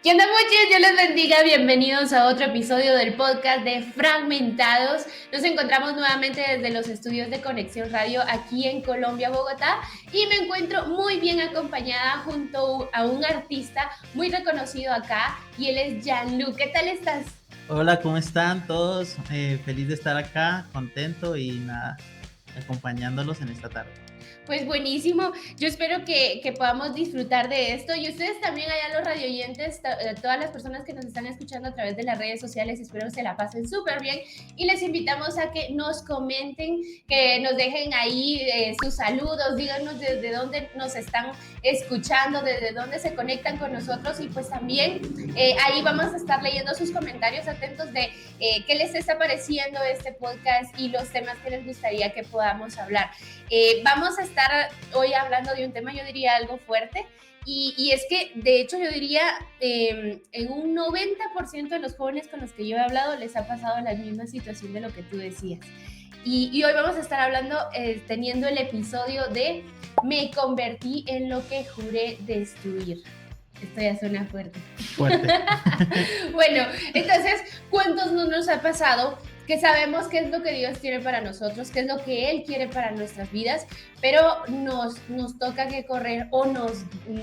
¿Qué onda, muchachos? Dios les bendiga. Bienvenidos a otro episodio del podcast de Fragmentados. Nos encontramos nuevamente desde los estudios de Conexión Radio aquí en Colombia, Bogotá, y me encuentro muy bien acompañada junto a un artista muy reconocido acá, y él es Jean-Luc. ¿Qué tal estás? Hola, ¿cómo están todos? Feliz de estar acá, contento y nada, acompañándolos en esta tarde. Pues buenísimo, yo espero que podamos disfrutar de esto y ustedes también allá los radioyentes, todas las personas que nos están escuchando a través de las redes sociales, espero que se la pasen súper bien y les invitamos a que nos comenten, que nos dejen ahí sus saludos, díganos desde dónde nos están escuchando, desde dónde se conectan con nosotros y pues también ahí vamos a estar leyendo sus comentarios atentos de qué les está pareciendo este podcast y los temas que les gustaría que podamos hablar. Vamos a estar hoy hablando de un tema, yo diría, algo fuerte. Y es que, de hecho, yo diría, en un 90% de los jóvenes con los que yo he hablado les ha pasado la misma situación de lo que tú decías. Y hoy vamos a estar hablando, teniendo el episodio de Me convertí en lo que juré destruir. Esto ya suena fuerte. Fuerte. Bueno, entonces, ¿cuántos no nos ha pasado que sabemos qué es lo que Dios tiene para nosotros, qué es lo que Él quiere para nuestras vidas, pero nos toca que correr o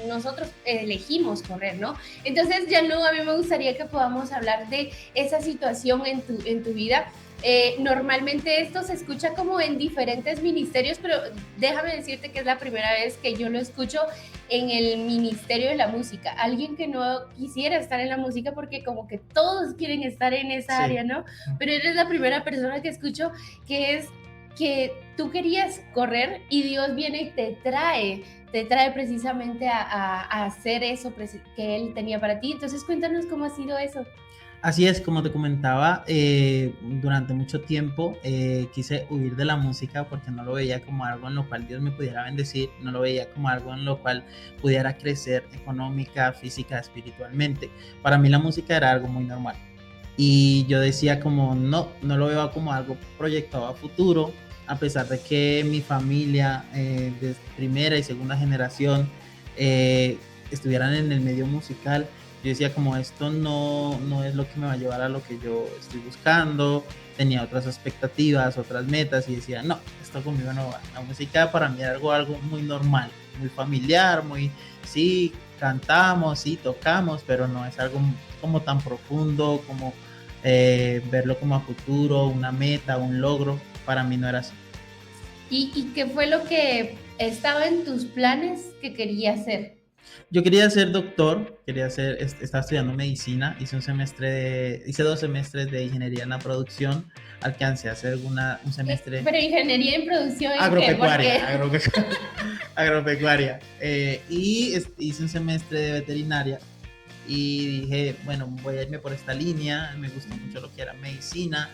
nosotros elegimos correr, ¿no? Entonces, Gianlu, a mí me gustaría que podamos hablar de esa situación en tu vida. Normalmente esto se escucha como en diferentes ministerios, pero déjame decirte que es la primera vez que yo lo escucho en el ministerio de la música. Alguien que no quisiera estar en la música porque como que todos quieren estar en esa área, Sí. ¿no? Pero eres la primera persona que escucho que es que tú querías correr y Dios viene y te trae precisamente a hacer eso que Él tenía para ti. Entonces cuéntanos cómo ha sido eso. Así es, como te comentaba, durante mucho tiempo quise huir de la música porque no lo veía como algo en lo cual Dios me pudiera bendecir, no lo veía como algo en lo cual pudiera crecer económica, física, espiritualmente. Para mí la música era algo muy normal. Y yo decía como, no lo veo como algo proyectado a futuro, a pesar de que mi familia de primera y segunda generación estuvieran en el medio musical. Yo decía como esto no es lo que me va a llevar a lo que yo estoy buscando, tenía otras expectativas, otras metas y decía, no, esto conmigo no va. La música para mí era algo muy normal, muy familiar, muy, sí, cantamos, sí, tocamos, pero no es algo como tan profundo, como verlo como a futuro, una meta, un logro, para mí no era así. ¿Y qué fue lo que estaba en tus planes que querías hacer? Yo quería ser doctor, estaba estudiando medicina, hice 2 semestres de ingeniería en la producción, alcancé a hacer un semestre Pero ingeniería en producción, ¿en qué? agropecuaria, Porque agropecuaria, hice un semestre de veterinaria y dije, bueno, voy a irme por esta línea, me gustó mucho lo que era medicina,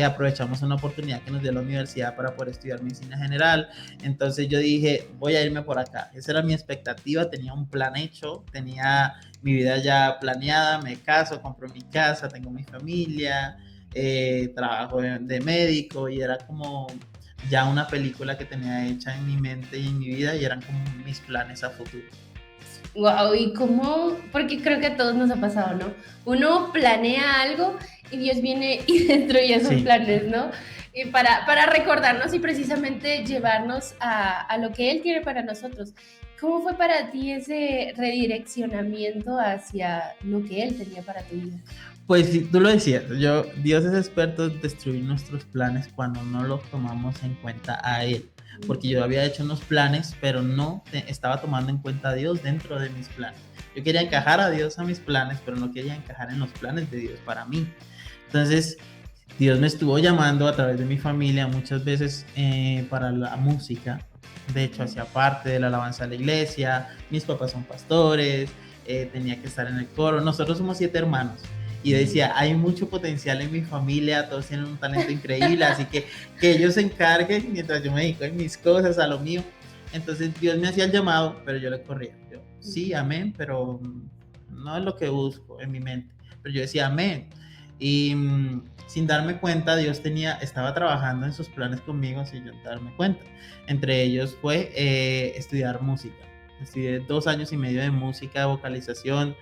aprovechamos una oportunidad que nos dio la universidad para poder estudiar medicina general, entonces yo dije, voy a irme por acá, esa era mi expectativa, tenía un plan hecho, tenía mi vida ya planeada, me caso, compro mi casa, tengo mi familia, trabajo de médico y era como ya una película que tenía hecha en mi mente y en mi vida y eran como mis planes a futuro. wow, ¿y cómo? Porque creo que a todos nos ha pasado, ¿no? Uno planea algo y Dios viene y destruye esos Sí. planes, ¿no? Y para recordarnos y precisamente llevarnos a lo que Él quiere para nosotros. ¿Cómo fue para ti ese redireccionamiento hacia lo que Él tenía para tu vida? Pues sí, tú lo decías, Dios es experto en destruir nuestros planes cuando no los tomamos en cuenta a Él. Porque yo había hecho unos planes, pero no estaba tomando en cuenta a Dios dentro de mis planes. Yo quería encajar a Dios a mis planes, pero no quería encajar en los planes de Dios para mí. Entonces, Dios me estuvo llamando a través de mi familia muchas veces para la música. De hecho, hacía parte de la alabanza de la iglesia. Mis papás son pastores, tenía que estar en el coro. Nosotros somos 7 hermanos. Y decía, hay mucho potencial en mi familia, todos tienen un talento increíble, así que ellos se encarguen mientras yo me dedico en mis cosas, a lo mío. Entonces Dios me hacía el llamado, pero yo le corría. Yo, sí, amén, pero no es lo que busco en mi mente. Pero yo decía, amén. Y sin darme cuenta, estaba trabajando en sus planes conmigo sin yo darme cuenta. Entre ellos fue estudiar música. Estudié 2 años y medio de música, vocalización,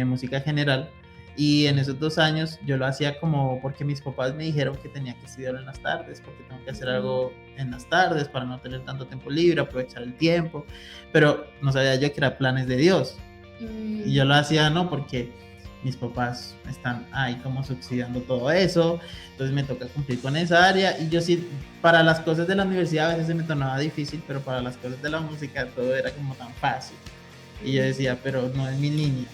música general. Y en esos 2 años yo lo hacía como porque mis papás me dijeron que tenía que estudiar en las tardes, porque tengo que hacer algo en las tardes para no tener tanto tiempo libre, aprovechar el tiempo. Pero no sabía yo que eran planes de Dios. Y yo lo hacía no porque mis papás están ahí como subsidiando todo eso, entonces me toca cumplir con esa área. Y yo sí, para las cosas de la universidad a veces se me tornaba difícil, pero para las cosas de la música todo era como tan fácil. Y yo decía, pero no es mi línea.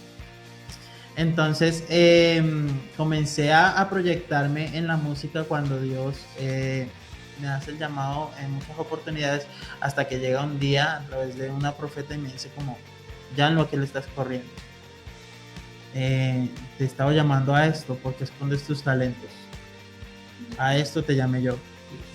Entonces comencé a proyectarme en la música cuando Dios me hace el llamado en muchas oportunidades, hasta que llega un día a través de una profeta y me dice como, ya en lo que le estás corriendo, te estaba llamando a esto porque escondes tus talentos, a esto te llamé yo,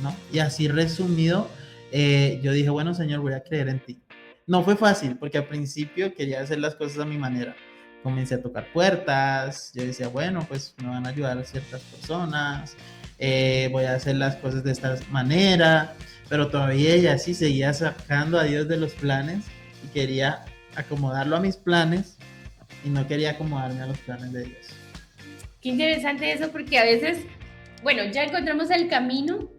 ¿no? Y así resumido, yo dije, bueno Señor, voy a creer en ti. No fue fácil porque al principio quería hacer las cosas a mi manera. Comencé a tocar puertas, yo decía, bueno, pues me van a ayudar ciertas personas, voy a hacer las cosas de esta manera, pero todavía ella sí seguía sacando a Dios de los planes y quería acomodarlo a mis planes y no quería acomodarme a los planes de Dios. Qué interesante eso, porque a veces, bueno, ya encontramos el camino,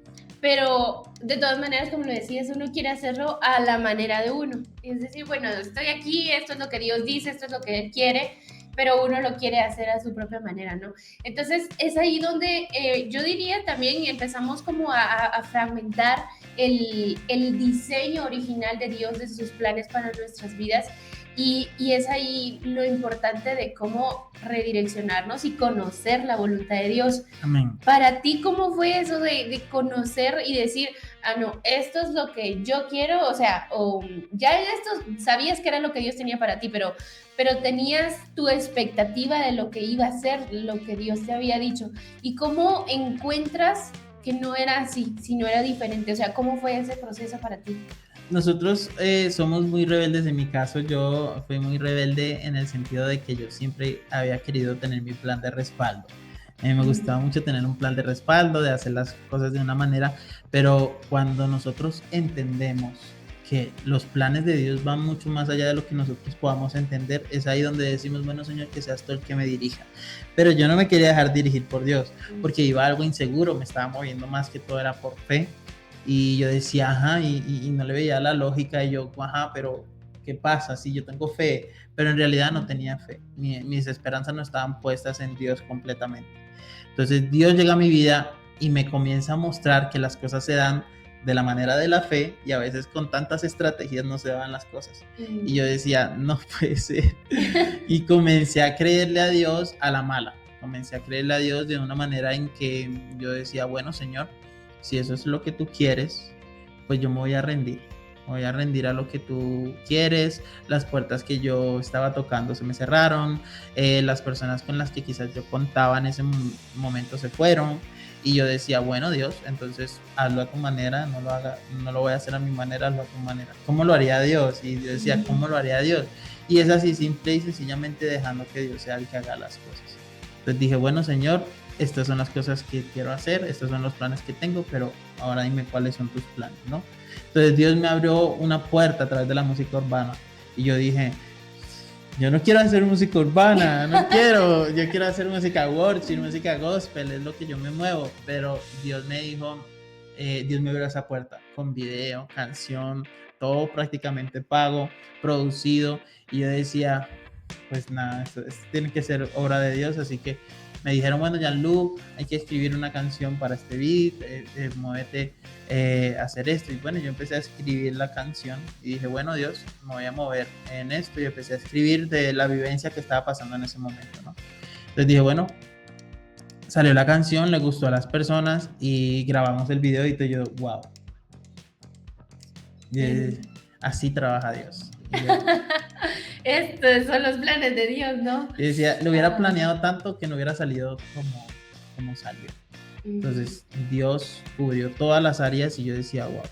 pero de todas maneras, como lo decías, uno quiere hacerlo a la manera de uno. Es decir, bueno, estoy aquí, esto es lo que Dios dice, esto es lo que Él quiere, pero uno lo quiere hacer a su propia manera, ¿no? Entonces, es ahí donde yo diría también empezamos como a fragmentar el diseño original de Dios, de sus planes para nuestras vidas. Y es ahí lo importante de cómo redireccionarnos y conocer la voluntad de Dios. Amén. Para ti, ¿cómo fue eso de conocer y decir, no, esto es lo que yo quiero? O sea, o ya en esto sabías que era lo que Dios tenía para ti, pero tenías tu expectativa de lo que iba a ser, lo que Dios te había dicho. ¿Y cómo encuentras que no era así, sino era diferente? O sea, ¿cómo fue ese proceso para ti? Nosotros somos muy rebeldes. En mi caso yo fui muy rebelde en el sentido de que yo siempre había querido tener mi plan de respaldo. A mí me gustaba mucho tener un plan de respaldo, de hacer las cosas de una manera, pero cuando nosotros entendemos que los planes de Dios van mucho más allá de lo que nosotros podamos entender, es ahí donde decimos, bueno Señor, que seas tú el que me dirija. Pero yo no me quería dejar dirigir por Dios, porque iba algo inseguro, me estaba moviendo más que todo era por fe. Y yo decía, ajá, y no le veía la lógica, y yo, ajá, pero ¿qué pasa? Si yo tengo fe, pero en realidad no tenía fe. Mis esperanzas no estaban puestas en Dios completamente. Entonces Dios llega a mi vida y me comienza a mostrar que las cosas se dan de la manera de la fe, y a veces con tantas estrategias no se dan las cosas. Y yo decía, no puede ser. Y comencé a creerle a Dios a la mala. Comencé a creerle a Dios de una manera en que yo decía, bueno Señor, si eso es lo que tú quieres, pues yo me voy a rendir. Me voy a rendir a lo que tú quieres. Las puertas que yo estaba tocando se me cerraron. Las personas con las que quizás yo contaba en ese momento se fueron. Y yo decía, bueno Dios, entonces hazlo a tu manera, no lo voy a hacer a mi manera, hazlo a tu manera. ¿Cómo lo haría Dios? Y yo decía, ¿cómo lo haría Dios? Y es así, simple y sencillamente dejando que Dios sea el que haga las cosas. Entonces dije, bueno Señor, estas son las cosas que quiero hacer, estos son los planes que tengo, pero ahora dime cuáles son tus planes, ¿no? Entonces Dios me abrió una puerta a través de la música urbana y yo dije, yo no quiero hacer música urbana, yo quiero hacer música worship, música gospel, es lo que yo me muevo, pero Dios me dijo, Dios me abrió esa puerta con video, canción, todo prácticamente pago, producido, y yo decía, pues nada, esto tiene que ser obra de Dios, así que me dijeron, bueno, Jean-Luc, hay que escribir una canción para este beat, muévete a hacer esto. Y bueno, yo empecé a escribir la canción y dije, bueno, Dios, me voy a mover en esto. Y empecé a escribir de la vivencia que estaba pasando en ese momento, ¿no? Entonces dije, bueno, salió la canción, le gustó a las personas y grabamos el video y yo, wow. Y así trabaja Dios. Estos son los planes de Dios, ¿no? Y decía, lo hubiera planeado tanto que no hubiera salido como salió. Entonces Dios cubrió todas las áreas y yo decía, wow.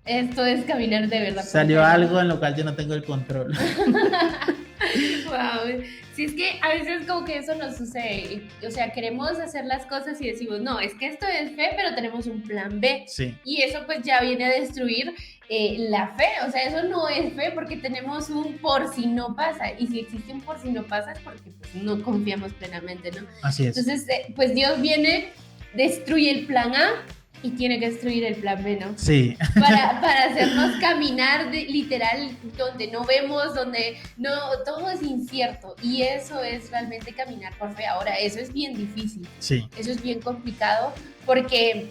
Esto es caminar de verdad. Salió algo en lo cual yo no tengo el control. Wow. Sí, es que a veces como que eso nos sucede, o sea, queremos hacer las cosas y decimos, no, es que esto es fe, pero tenemos un plan B. Sí, Y eso pues ya viene a destruir la fe, o sea, eso no es fe porque tenemos un por si no pasa. Y si existe un por si no pasa es porque pues, no confiamos plenamente, ¿no? así es. Entonces, pues Dios viene, destruye el plan A y tiene que destruir el plan B, ¿no? Sí, Para hacernos caminar literal donde no vemos, donde no, todo es incierto y eso es realmente caminar por fe. Ahora, eso es bien difícil, sí, eso es bien complicado porque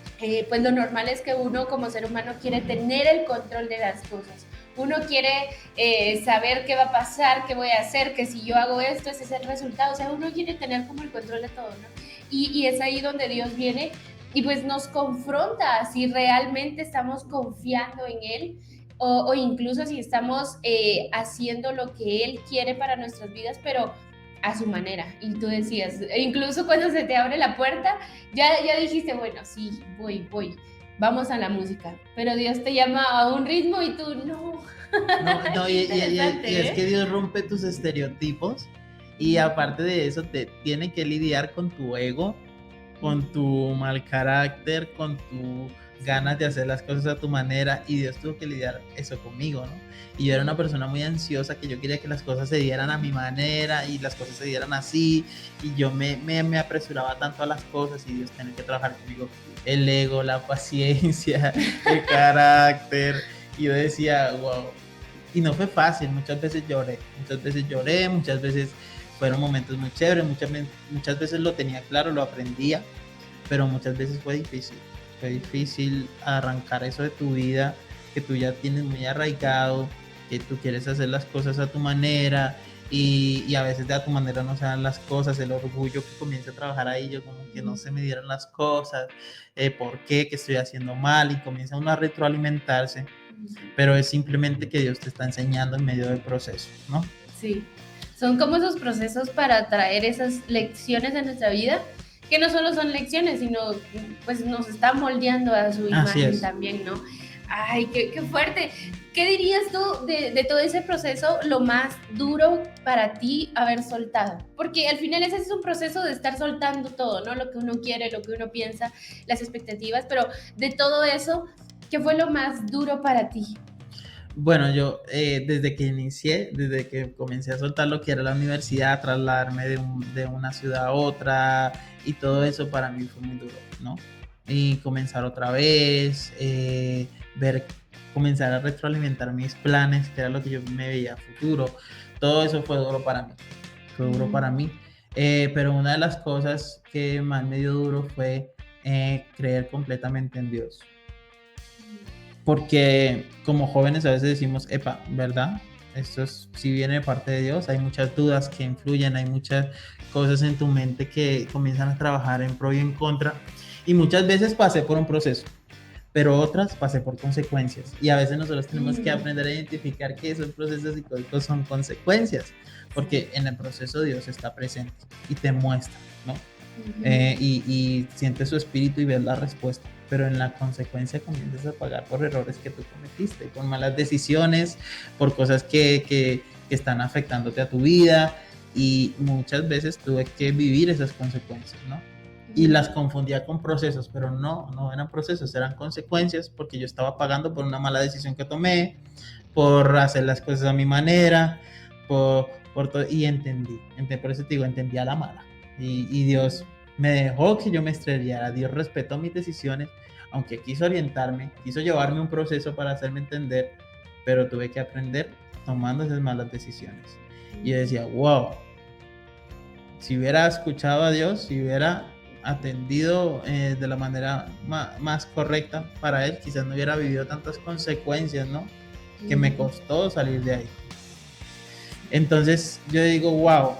pues lo normal es que uno como ser humano quiere tener el control de las cosas. Uno quiere saber qué va a pasar, qué voy a hacer, que si yo hago esto, ese es el resultado. O sea, uno quiere tener como el control de todo, ¿no? Y es ahí donde Dios viene y pues nos confronta si realmente estamos confiando en Él o incluso si estamos haciendo lo que Él quiere para nuestras vidas, pero a su manera. Y tú decías, incluso cuando se te abre la puerta, ya dijiste, bueno, sí, voy, vamos a la música, pero Dios te llama a un ritmo y tú no. no, y es que Dios rompe tus estereotipos y aparte de eso te tiene que lidiar con tu ego, con tu mal carácter, con tu ganas de hacer las cosas a tu manera y Dios tuvo que lidiar eso conmigo, ¿no? Y yo era una persona muy ansiosa que yo quería que las cosas se dieran a mi manera y las cosas se dieran así y yo me apresuraba tanto a las cosas y Dios tenía que trabajar conmigo el ego, la paciencia, el carácter y yo decía, wow, y no fue fácil, muchas veces lloré, muchas veces fueron momentos muy chéveres, muchas veces lo tenía claro, lo aprendía, pero muchas veces fue difícil arrancar eso de tu vida, que tú ya tienes muy arraigado, que tú quieres hacer las cosas a tu manera y a veces de a tu manera no se dan las cosas, el orgullo que comienza a trabajar ahí, yo como que no se me dieron las cosas, ¿por qué? ¿Qué estoy haciendo mal? Y comienza uno a retroalimentarse, pero es simplemente que Dios te está enseñando en medio del proceso, ¿no? Sí, son como esos procesos para traer esas lecciones en nuestra vida, que no solo son lecciones, sino pues nos está moldeando a su imagen también, ¿no? Ay, qué fuerte. ¿Qué dirías tú de todo ese proceso, lo más duro para ti haber soltado? Porque al final ese es un proceso de estar soltando todo, ¿no? Lo que uno quiere, lo que uno piensa, las expectativas, pero de todo eso, ¿qué fue lo más duro para ti? Bueno, yo desde que comencé a soltar lo que era la universidad, trasladarme de una ciudad a otra y todo eso para mí fue muy duro, ¿no? Y comenzar otra vez, comenzar a retroalimentar mis planes, que era lo que yo me veía a futuro. Todo eso fue duro para mí, fue duro para mí. Pero una de las cosas que más me dio duro fue creer completamente en Dios. Porque como jóvenes a veces decimos, epa, ¿verdad? Esto es, si viene de parte de Dios, hay muchas dudas que influyen, hay muchas cosas en tu mente que comienzan a trabajar en pro y en contra. Y muchas veces pasé por un proceso, pero otras pasé por consecuencias. Y a veces nosotros tenemos que aprender a identificar que esos procesos psicológicos son consecuencias, porque en el proceso Dios está presente y te muestra, ¿no? Y sientes su espíritu y ves la respuesta, pero en la consecuencia comienzas a pagar por errores que tú cometiste, por malas decisiones, por cosas que están afectándote a tu vida y muchas veces tuve que vivir esas consecuencias, ¿no? Y las confundía con procesos, pero no eran procesos, eran consecuencias porque yo estaba pagando por una mala decisión que tomé, por hacer las cosas a mi manera, por todo, y por eso te digo, entendí a la mala. Y Dios me dejó que yo me estrellara, Dios respetó mis decisiones, aunque quiso orientarme, quiso llevarme un proceso para hacerme entender, pero tuve que aprender tomando esas malas decisiones. Y yo decía, wow, si hubiera escuchado a Dios, si hubiera atendido de la manera más correcta para Él, quizás no hubiera vivido tantas consecuencias, ¿no? Que me costó salir de ahí. Entonces yo digo, wow,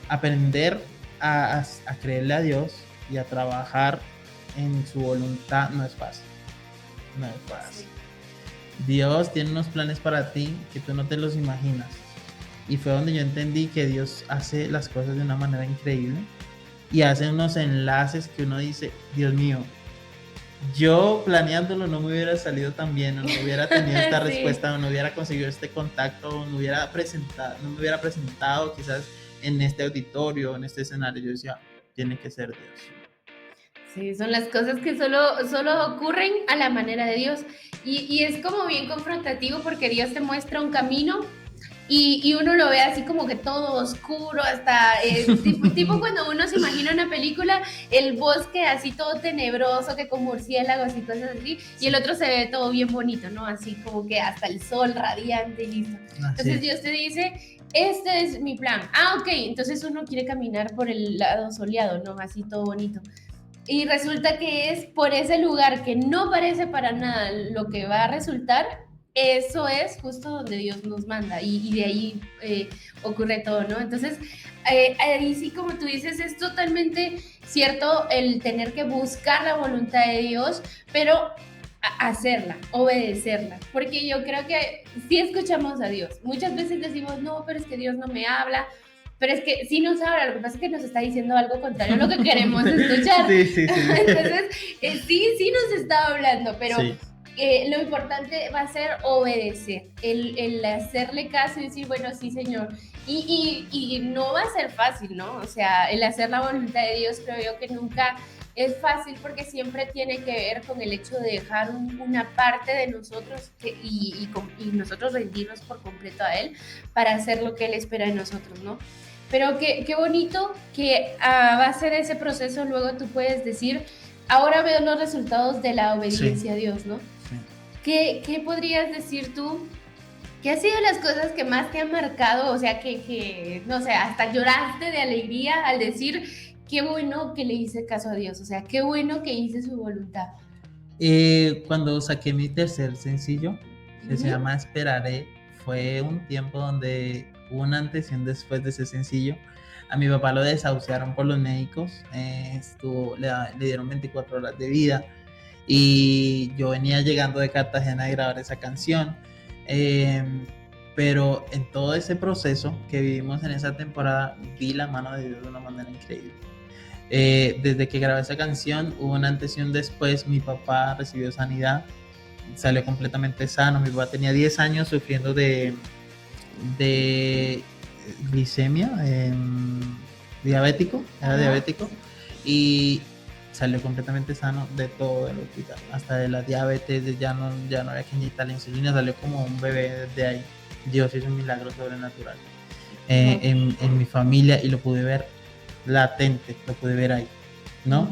aprender a creerle a Dios y a trabajar en su voluntad no es fácil. No es fácil. Dios tiene unos planes para ti que tú no te los imaginas. Y fue donde yo entendí que Dios hace las cosas de una manera increíble y hace unos enlaces que uno dice, Dios mío, yo planeándolo no me hubiera salido tan bien, o no hubiera tenido esta respuesta, o no hubiera conseguido este contacto, o no me hubiera presentado quizás en este auditorio, en este escenario, yo decía, tiene que ser Dios. Sí, son las cosas que solo ocurren a la manera de Dios. Y es como bien confrontativo porque Dios te muestra un camino y uno lo ve así como que todo oscuro, hasta tipo cuando uno se imagina una película, el bosque así todo tenebroso, que con murciélagos y cosas así, y el otro se ve todo bien bonito, ¿no? Así como que hasta el sol radiante y listo. Entonces Dios te dice, este es mi plan. Ah, ok, entonces uno quiere caminar por el lado soleado, ¿no? Así todo bonito. Y resulta que es por ese lugar que no parece para nada lo que va a resultar, eso es justo donde Dios nos manda y de ahí ocurre todo, ¿no? Entonces, ahí sí, como tú dices, es totalmente cierto el tener que buscar la voluntad de Dios, pero hacerla, obedecerla, porque yo creo que sí escuchamos a Dios. Muchas veces decimos, no, pero es que Dios no me habla, pero es que sí nos habla, lo que pasa es que nos está diciendo algo contrario a lo que queremos escuchar. Sí. Entonces, sí nos está hablando, pero Sí. Lo importante va a ser obedecer, el hacerle caso y decir, bueno, sí, Señor. Y no va a ser fácil, ¿no? O sea, el hacer la voluntad de Dios creo yo que nunca es fácil porque siempre tiene que ver con el hecho de dejar una parte de nosotros y nosotros rendirnos por completo a Él para hacer lo que Él espera de nosotros, ¿no? Pero qué bonito que a base de ese proceso luego tú puedes decir, ahora veo los resultados de la obediencia a Dios, ¿no? Sí. ¿Qué podrías decir tú? ¿Qué han sido las cosas que más te han marcado? O sea, que no sé, hasta lloraste de alegría al decir, qué bueno que le hice caso a Dios, o sea, qué bueno que hice su voluntad. Cuando saqué mi tercer sencillo, que se Ujú. llama Esperaré, fue un tiempo donde hubo un antes y un después de ese sencillo. A mi papá lo desahuciaron por los médicos, le dieron 24 horas de vida y yo venía llegando de Cartagena a grabar esa canción. Pero en todo ese proceso que vivimos en esa temporada, vi la mano de Dios de una manera increíble. Desde que grabé esa canción, hubo un antes y un después. Mi papá recibió sanidad, salió completamente sano. Mi papá tenía 10 años sufriendo de glicemia, diabético, era diabético, y salió completamente sano de todo el hospital, hasta de la diabetes, ya no había que inyectar la insulina, salió como un bebé desde ahí. Dios hizo un milagro sobrenatural en mi familia y lo pude ver latente, lo pude ver ahí, ¿no?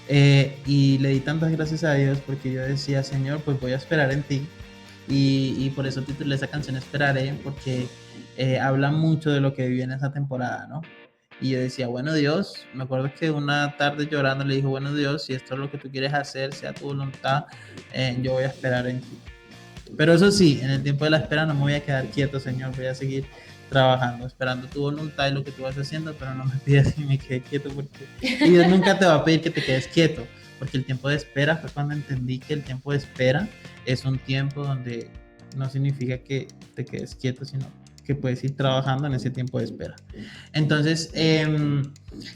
Y le di tantas gracias a Dios porque yo decía, Señor, pues voy a esperar en ti. Y por eso titulé esa canción Esperaré, porque habla mucho de lo que viví en esa temporada, ¿no? Y yo decía, bueno Dios, me acuerdo que una tarde llorando le dijo, bueno Dios, si esto es lo que tú quieres hacer, sea tu voluntad, yo voy a esperar en ti. Pero eso sí, en el tiempo de la espera no me voy a quedar quieto, Señor, voy a seguir trabajando, esperando tu voluntad y lo que tú vas haciendo, pero no me pidas que me quede quieto porque y Dios nunca te va a pedir que te quedes quieto, porque el tiempo de espera fue cuando entendí que el tiempo de espera es un tiempo donde no significa que te quedes quieto, sino que puedes ir trabajando en ese tiempo de espera. Entonces,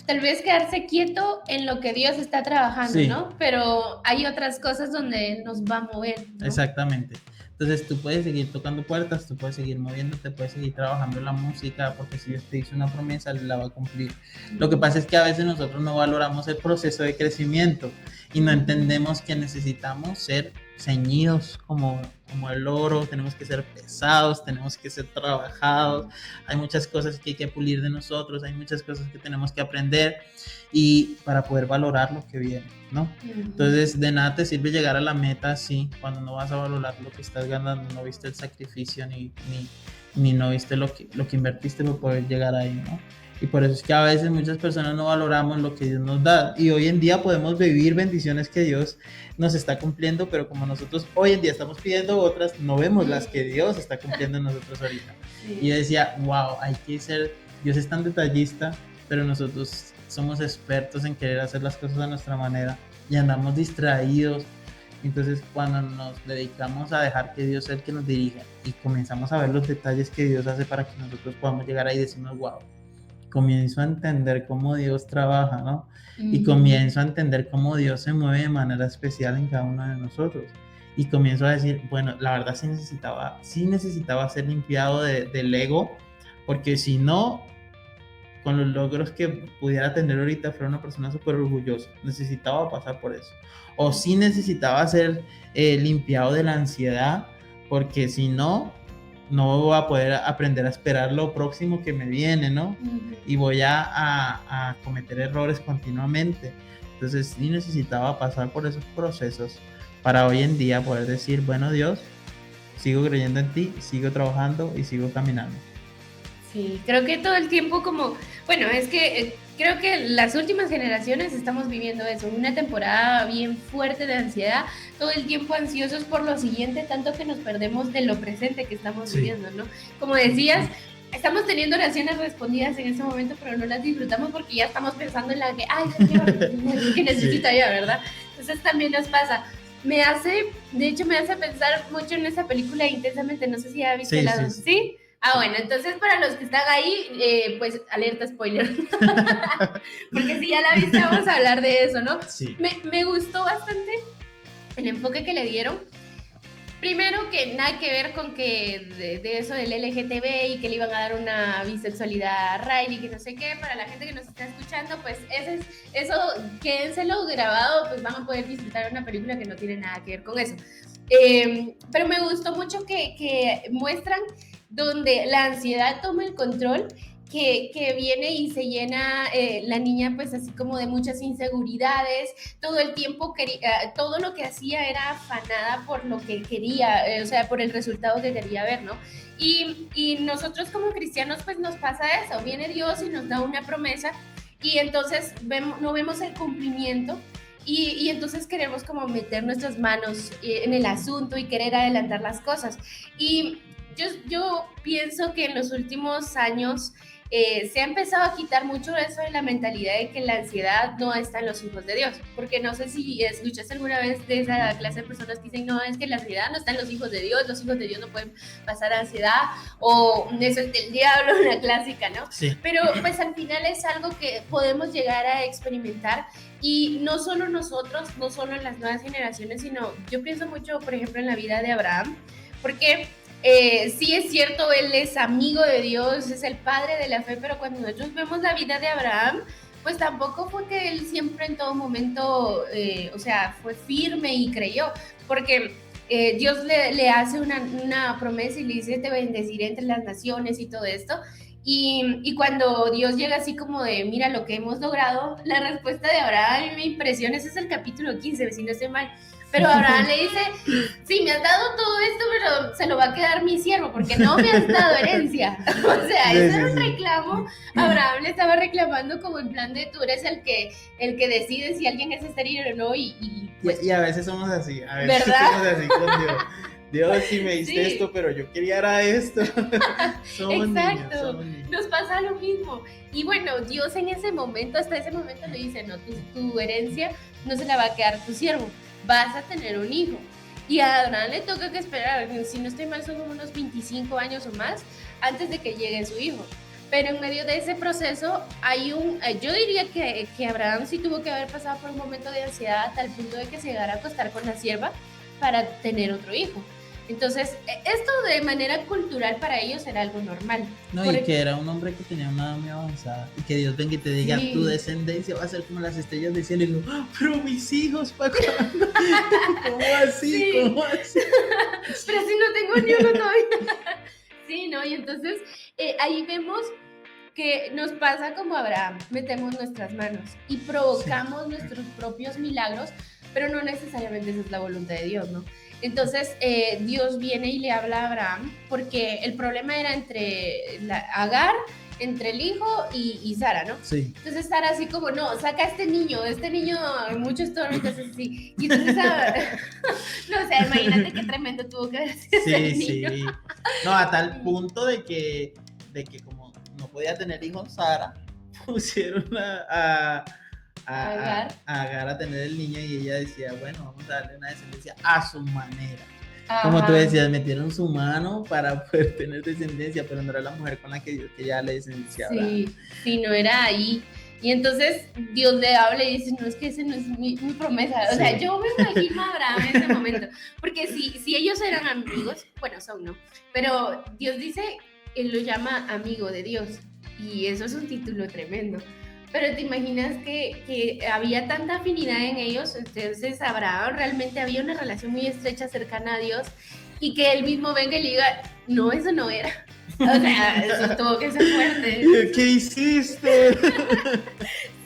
tal vez quedarse quieto en lo que Dios está trabajando, sí, ¿no? Pero hay otras cosas donde Él nos va a mover, ¿no? Exactamente. Entonces tú puedes seguir tocando puertas, tú puedes seguir moviéndote, puedes seguir trabajando en la música, porque si Dios te hizo una promesa, Él la va a cumplir. Lo que pasa es que a veces nosotros no valoramos el proceso de crecimiento y no entendemos que necesitamos ser ceñidos como el oro, tenemos que ser pesados, tenemos que ser trabajados, hay muchas cosas que hay que pulir de nosotros, hay muchas cosas que tenemos que aprender y para poder valorar lo que viene, ¿no? Entonces de nada te sirve llegar a la meta así cuando no vas a valorar lo que estás ganando, no viste el sacrificio ni no viste lo que invertiste para poder llegar ahí, ¿no? Y por eso es que a veces muchas personas no valoramos lo que Dios nos da. Y hoy en día podemos vivir bendiciones que Dios nos está cumpliendo, pero como nosotros hoy en día estamos pidiendo otras, no vemos las que Dios está cumpliendo en nosotros ahorita. Sí. Y yo decía, wow, hay que ser, Dios es tan detallista, pero nosotros somos expertos en querer hacer las cosas a nuestra manera y andamos distraídos. Entonces cuando nos dedicamos a dejar que Dios sea el que nos dirija y comenzamos a ver los detalles que Dios hace para que nosotros podamos llegar ahí y decimos, wow, comienzo a entender cómo Dios trabaja, ¿no? Y comienzo a entender cómo Dios se mueve de manera especial en cada uno de nosotros. Y comienzo a decir, bueno, la verdad sí necesitaba ser limpiado del ego, porque si no, con los logros que pudiera tener ahorita, fuera una persona súper orgullosa. Necesitaba pasar por eso. O sí necesitaba ser limpiado de la ansiedad, porque si no, no voy a poder aprender a esperar lo próximo que me viene, ¿no? Y voy a cometer errores continuamente. Entonces sí necesitaba pasar por esos procesos para hoy en día poder decir, bueno, Dios, sigo creyendo en ti, sigo trabajando y sigo caminando. Sí, creo que todo el tiempo como, bueno, es que creo que las últimas generaciones estamos viviendo eso, una temporada bien fuerte de ansiedad, todo el tiempo ansiosos por lo siguiente, tanto que nos perdemos de lo presente que estamos viviendo, ¿no? Como decías, estamos teniendo oraciones respondidas en ese momento, pero no las disfrutamos porque ya estamos pensando en la que, ay, que necesito ya, ¿verdad? Entonces también nos pasa. De hecho, me hace pensar mucho en esa película Intensamente, no sé si ya viste ¿Sí? Ah, bueno, entonces para los que están ahí, pues alerta spoiler. Porque si ya la viste, vamos a hablar de eso, ¿no? Sí. Me gustó bastante el enfoque que le dieron. Primero que nada que ver con que de eso del LGTB y que le iban a dar una bisexualidad a Riley, que no sé qué, para la gente que nos está escuchando, pues eso, quédenselo grabado, pues van a poder disfrutar una película que no tiene nada que ver con eso. Pero me gustó mucho que muestran donde la ansiedad toma el control, que viene y se llena la niña pues así como de muchas inseguridades, todo el tiempo todo lo que hacía era afanada por lo que quería, o sea, por el resultado que quería ver, ¿no? Y nosotros como cristianos pues nos pasa eso, viene Dios y nos da una promesa y entonces no vemos el cumplimiento. Y entonces queremos como meter nuestras manos en el asunto y querer adelantar las cosas. Y yo pienso que en los últimos años se ha empezado a quitar mucho eso de la mentalidad de que la ansiedad no está en los hijos de Dios, porque no sé si escuchaste alguna vez de esa clase de personas que dicen, no, es que la ansiedad no está en los hijos de Dios no pueden pasar ansiedad, o eso es del diablo, una clásica, ¿no? Sí. Pero pues al final es algo que podemos llegar a experimentar, y no solo nosotros, no solo en las nuevas generaciones, sino yo pienso mucho, por ejemplo, en la vida de Abraham, porque sí es cierto, él es amigo de Dios, es el padre de la fe, pero cuando nosotros vemos la vida de Abraham, pues tampoco fue que él siempre en todo momento, o sea, fue firme y creyó, porque Dios le hace una promesa y le dice, te bendeciré entre las naciones y todo esto. Y cuando Dios llega así como de, mira lo que hemos logrado, la respuesta de Abraham me impresiona, ese es el capítulo 15, si no estoy mal. Pero Abraham le dice, sí, me has dado todo esto, pero se lo va a quedar mi siervo, porque no me has dado herencia. O sea, ese era un reclamo. Abraham le estaba reclamando como en plan de, tú eres el que decide si alguien es estéril o no, pues, y a veces somos así, a veces ¿verdad? somos así con Dios. Dios, sí me diste esto, pero yo quería era esto. Exacto, niños. Nos pasa lo mismo. Y bueno, Dios en ese momento, hasta ese momento le dice, no, tu herencia no se la va a quedar tu siervo, vas a tener un hijo. Y a Abraham le toca que esperar, si no estoy mal, son como unos 25 años o más antes de que llegue su hijo. Pero en medio de ese proceso hay yo diría que Abraham sí tuvo que haber pasado por un momento de ansiedad a tal punto de que se llegara a acostar con la sierva para tener otro hijo. Entonces, esto de manera cultural para ellos era algo normal. No, y que era un hombre que tenía una edad muy avanzada. Y que Dios venga y te diga, tu descendencia va a ser como las estrellas del cielo. Y digo, pero mis hijos, Paco. ¿Cómo así? Sí. ¿Cómo así? Pero si no tengo ni uno todavía. Sí, ¿no? Y entonces ahí vemos que nos pasa como Abraham, metemos nuestras manos y provocamos nuestros propios milagros, pero no necesariamente esa es la voluntad de Dios, ¿no? Entonces Dios viene y le habla a Abraham porque el problema era entre Agar, entre el hijo y Sara, ¿no? Sí. Entonces Sara así como, no, saca a este niño muchos tormentos así. Y entonces, no sé, imagínate qué tremendo tuvo que haber sido ese niño. Sí. No, a tal punto de que como no podía tener hijos Sara, pusieron a Agar a tener el niño y ella decía, bueno, vamos a darle una descendencia a su manera. Ajá. Como tú decías, metieron su mano para poder tener descendencia, pero no era la mujer con la que Dios quería la descendencia. Sí, no era ahí. Y entonces Dios le habla y dice, no, es que ese no es mi promesa. O sea, yo me imagino a Abraham en ese momento. Porque si ellos eran amigos, bueno, son, ¿no? Pero Dios dice, él lo llama amigo de Dios. y eso es un título tremendo. Pero te imaginas que había tanta afinidad en ellos, entonces Abraham realmente había una relación muy estrecha, cercana a Dios, y que él mismo venga y le diga, no, eso no era. O sea, eso tuvo que ser fuerte. ¿Qué hiciste?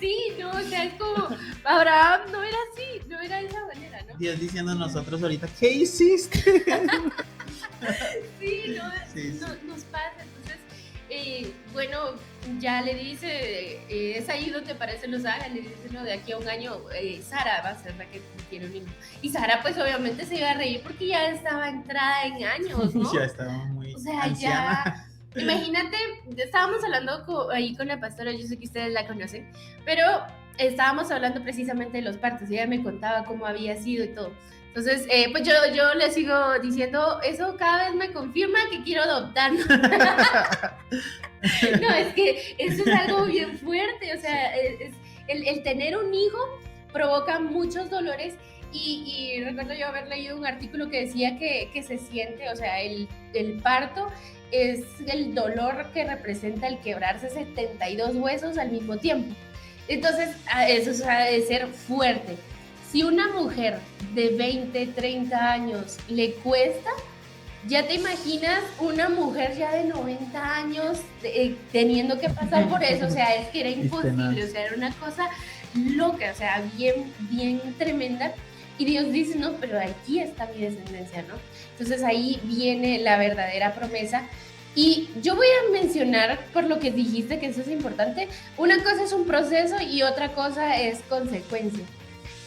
Sí, no, o sea, es como, Abraham no era así, no era de esa manera, ¿no? Dios diciendo a nosotros ahorita, ¿qué hiciste? Sí, no, Sí, sí. nos pasa. Entonces, bueno, ya le dice, es ahí donde aparecen los ángeles, le dice, no, de aquí a un año Sara va a ser la que tiene un hijo. Y Sara pues obviamente se iba a reír porque ya estaba entrada en años, ¿no? Ya estaba muy O sea, anciana. ya, imagínate, estábamos hablando ahí con la pastora, yo sé que ustedes la conocen, pero estábamos hablando precisamente de los partos y ella me contaba cómo había sido y todo. Entonces, pues yo le sigo diciendo, eso cada vez me confirma que quiero adoptar. No, es que eso es algo bien fuerte, o sea, el tener un hijo provoca muchos dolores y recuerdo yo haber leído un artículo que decía que se siente, o sea, el parto es el dolor que representa el quebrarse 72 huesos al mismo tiempo. Entonces, eso ha de ser fuerte. Si una mujer de 20, 30 años le cuesta, ya te imaginas una mujer ya de 90 años teniendo que pasar por eso, o sea, es que era imposible, o sea, era una cosa loca, o sea, bien, bien tremenda. Y Dios dice, no, pero aquí está mi descendencia, ¿no? Entonces ahí viene la verdadera promesa. Y yo voy a mencionar, por lo que dijiste, que eso es importante, una cosa es un proceso y otra cosa es consecuencia.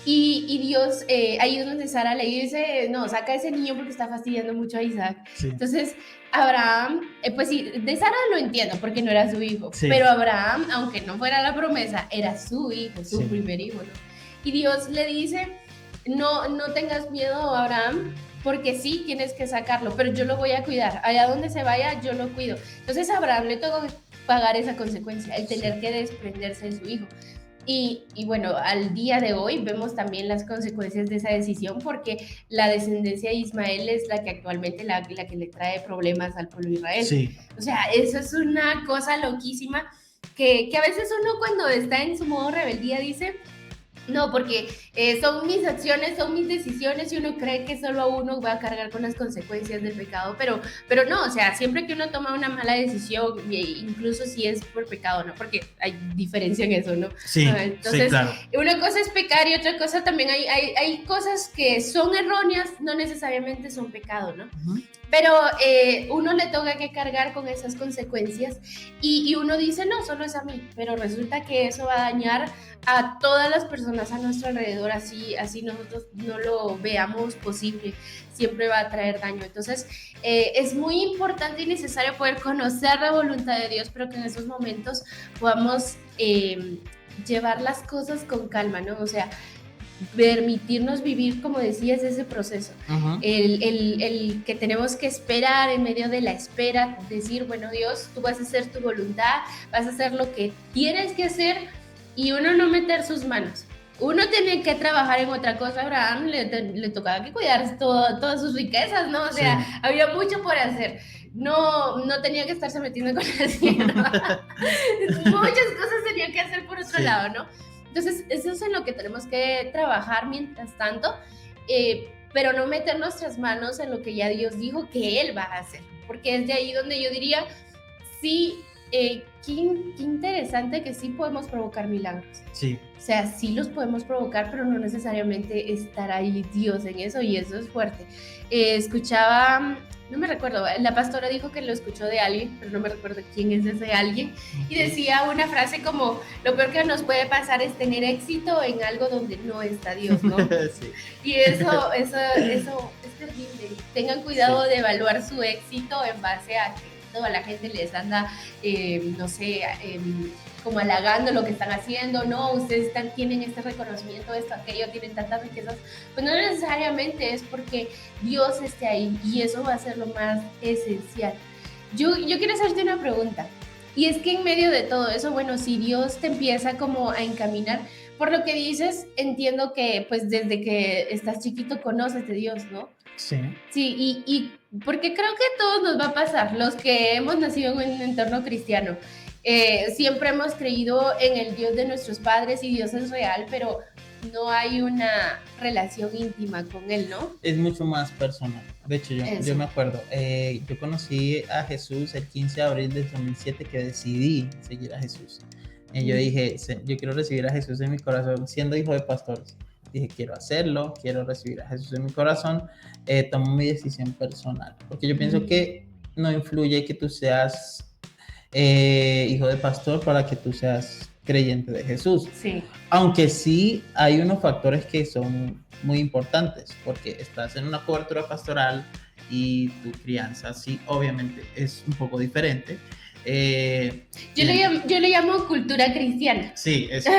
Y Dios, ahí es donde Sara le dice, no, saca a ese niño porque está fastidiando mucho a Isaac. Sí. Entonces, Abraham, pues sí, de Sara lo entiendo porque no era su hijo, Sí. pero Abraham, aunque no fuera la promesa, era su hijo, su Sí. primer hijo, ¿no? Y Dios le dice, no tengas miedo, Abraham, porque sí, tienes que sacarlo, pero yo lo voy a cuidar. Allá donde se vaya, yo lo cuido. Entonces, a Abraham le tocó pagar esa consecuencia, el tener que desprenderse de su hijo. Y bueno, al día de hoy vemos también las consecuencias de esa decisión porque la descendencia de Ismael es la que actualmente la que le trae problemas al pueblo de Israel. Sí. O sea, eso es una cosa loquísima que a veces uno cuando está en su modo rebeldía dice, no, porque son mis acciones, son mis decisiones y uno cree que solo uno va a cargar con las consecuencias del pecado, pero no, o sea, siempre que uno toma una mala decisión, incluso si es por pecado, ¿no? Porque hay diferencia en eso, ¿no? Sí, entonces, sí, claro. Una cosa es pecar y otra cosa también hay cosas que son erróneas, no necesariamente son pecado, ¿no? Pero uno le toca que cargar con esas consecuencias y uno dice, no, solo es a mí, pero resulta que eso va a dañar a todas las personas a nuestro alrededor, así nosotros no lo veamos posible, siempre va a traer daño. Entonces, es muy importante y necesario poder conocer la voluntad de Dios, pero que en esos momentos podamos llevar las cosas con calma, ¿no? O sea, permitirnos vivir, como decías, ese proceso. El que tenemos que esperar en medio de la espera, decir, bueno, Dios, tú vas a hacer tu voluntad, vas a hacer lo que tienes que hacer y uno no meter sus manos. Uno tiene que trabajar en otra cosa. A Abraham le tocaba que cuidar todas sus riquezas, ¿no? O sea, sí, había mucho por hacer. No tenía que estarse metiendo con la sierva. Muchas cosas tenía que hacer por otro lado, ¿no? Entonces, eso es en lo que tenemos que trabajar mientras tanto, pero no meter nuestras manos en lo que ya Dios dijo que Él va a hacer, porque es de ahí donde yo diría, sí, qué interesante que sí podemos provocar milagros. Sí. O sea, sí los podemos provocar, pero no necesariamente estar ahí Dios en eso, y eso es fuerte. Escuchaba, no me recuerdo, la pastora dijo que lo escuchó de alguien, pero no me recuerdo quién es ese alguien, y decía una frase como, lo peor que nos puede pasar es tener éxito en algo donde no está Dios, ¿no? Sí. Y eso es terrible. Tengan cuidado de evaluar su éxito en base a que toda la gente les anda, no sé, como halagando lo que están haciendo, no, ustedes tienen este reconocimiento, esto, aquello, tienen tantas riquezas, pues no necesariamente es porque Dios esté ahí, y eso va a ser lo más esencial. Yo quiero hacerte una pregunta, y es que en medio de todo eso, bueno, si Dios te empieza como a encaminar, por lo que dices, entiendo que pues desde que estás chiquito conoces de Dios, ¿no? Sí. Sí, y porque creo que a todos nos va a pasar, los que hemos nacido en un entorno cristiano, Siempre hemos creído en el Dios de nuestros padres y Dios es real, pero no hay una relación íntima con Él, ¿no? Es mucho más personal. De hecho, yo me acuerdo, yo conocí a Jesús el 15 de abril del 2007 que decidí seguir a Jesús. Yo dije, yo quiero recibir a Jesús en mi corazón, siendo hijo de pastores. Dije, quiero hacerlo, quiero recibir a Jesús en mi corazón. Tomo mi decisión personal, porque yo pienso que no influye que tú seas hijo de pastor para que tú seas creyente de Jesús. Sí. Aunque sí hay unos factores que son muy importantes, porque estás en una cobertura pastoral y tu crianza sí obviamente es un poco diferente. Yo le llamo cultura cristiana. Sí, eso.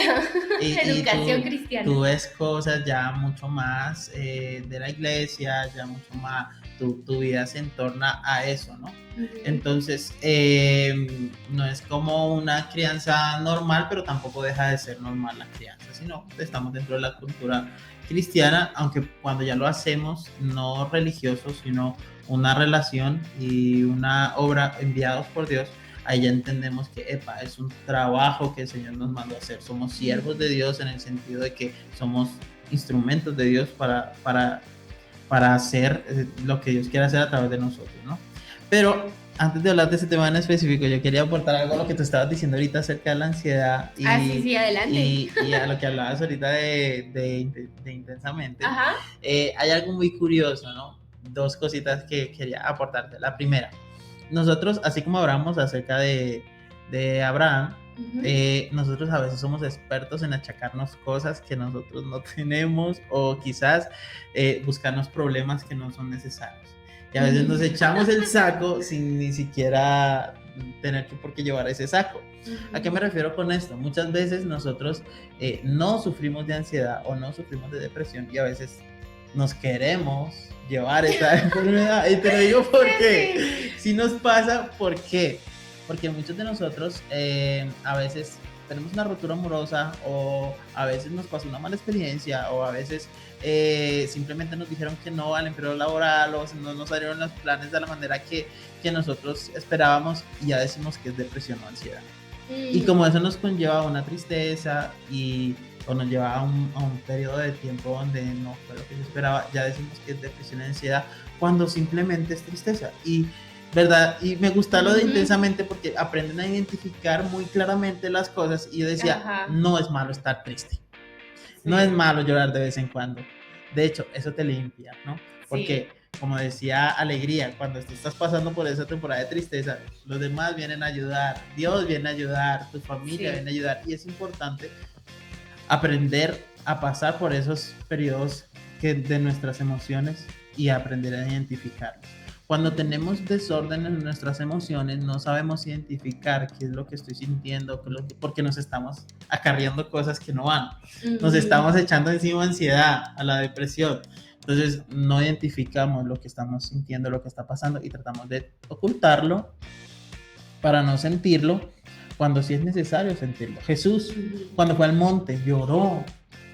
Educación tú, cristiana. Tú ves cosas ya mucho más de la iglesia, ya mucho más, tu vida se entorna a eso, ¿no? Entonces, no es como una crianza normal, pero tampoco deja de ser normal la crianza, sino estamos dentro de la cultura cristiana, aunque cuando ya lo hacemos, no religioso, sino una relación y una obra enviados por Dios, ahí ya entendemos que es un trabajo que el Señor nos mandó a hacer. Somos siervos de Dios en el sentido de que somos instrumentos de Dios para hacer lo que Dios quiere hacer a través de nosotros, ¿no? Pero antes de hablar de ese tema en específico, yo quería aportar algo a lo que tú estabas diciendo ahorita acerca de la ansiedad. Sí, adelante. Y a lo que hablabas ahorita de Intensamente. Ajá. Hay algo muy curioso, ¿no? Dos cositas que quería aportarte. La primera, nosotros, así como hablamos acerca de Abraham, nosotros a veces somos expertos en achacarnos cosas que nosotros no tenemos o quizás buscarnos problemas que no son necesarios. Y a veces nos echamos el saco sin ni siquiera tener por qué llevar ese saco. ¿A qué me refiero con esto? Muchas veces nosotros no sufrimos de ansiedad o no sufrimos de depresión y a veces nos queremos llevar esta enfermedad. Y te lo digo porque si nos pasa, ¿por qué? Porque muchos de nosotros a veces tenemos una ruptura amorosa o a veces nos pasó una mala experiencia o a veces simplemente nos dijeron que no al empleo laboral o no nos salieron los planes de la manera que nosotros esperábamos y ya decimos que es depresión o ansiedad. Y como eso nos conlleva a una tristeza o nos lleva a un periodo de tiempo donde no fue lo que yo esperaba, ya decimos que es depresión y ansiedad cuando simplemente es tristeza. Y ¿verdad? Y me gusta lo de Intensamente porque aprenden a identificar muy claramente las cosas y yo decía, no es malo estar triste, no es malo llorar de vez en cuando, de hecho, eso te limpia, ¿no? Porque, como decía Alegría, cuando tú estás pasando por esa temporada de tristeza, los demás vienen a ayudar, Dios viene a ayudar, tu familia viene a ayudar y es importante aprender a pasar por esos periodos de nuestras emociones y aprender a identificarlos. Cuando tenemos desorden en nuestras emociones, no sabemos identificar qué es lo que estoy sintiendo, porque nos estamos acarreando cosas que no van. Nos estamos echando encima ansiedad, a la depresión. Entonces, no identificamos lo que estamos sintiendo, lo que está pasando y tratamos de ocultarlo para no sentirlo cuando sí es necesario sentirlo. Jesús, cuando fue al monte, lloró.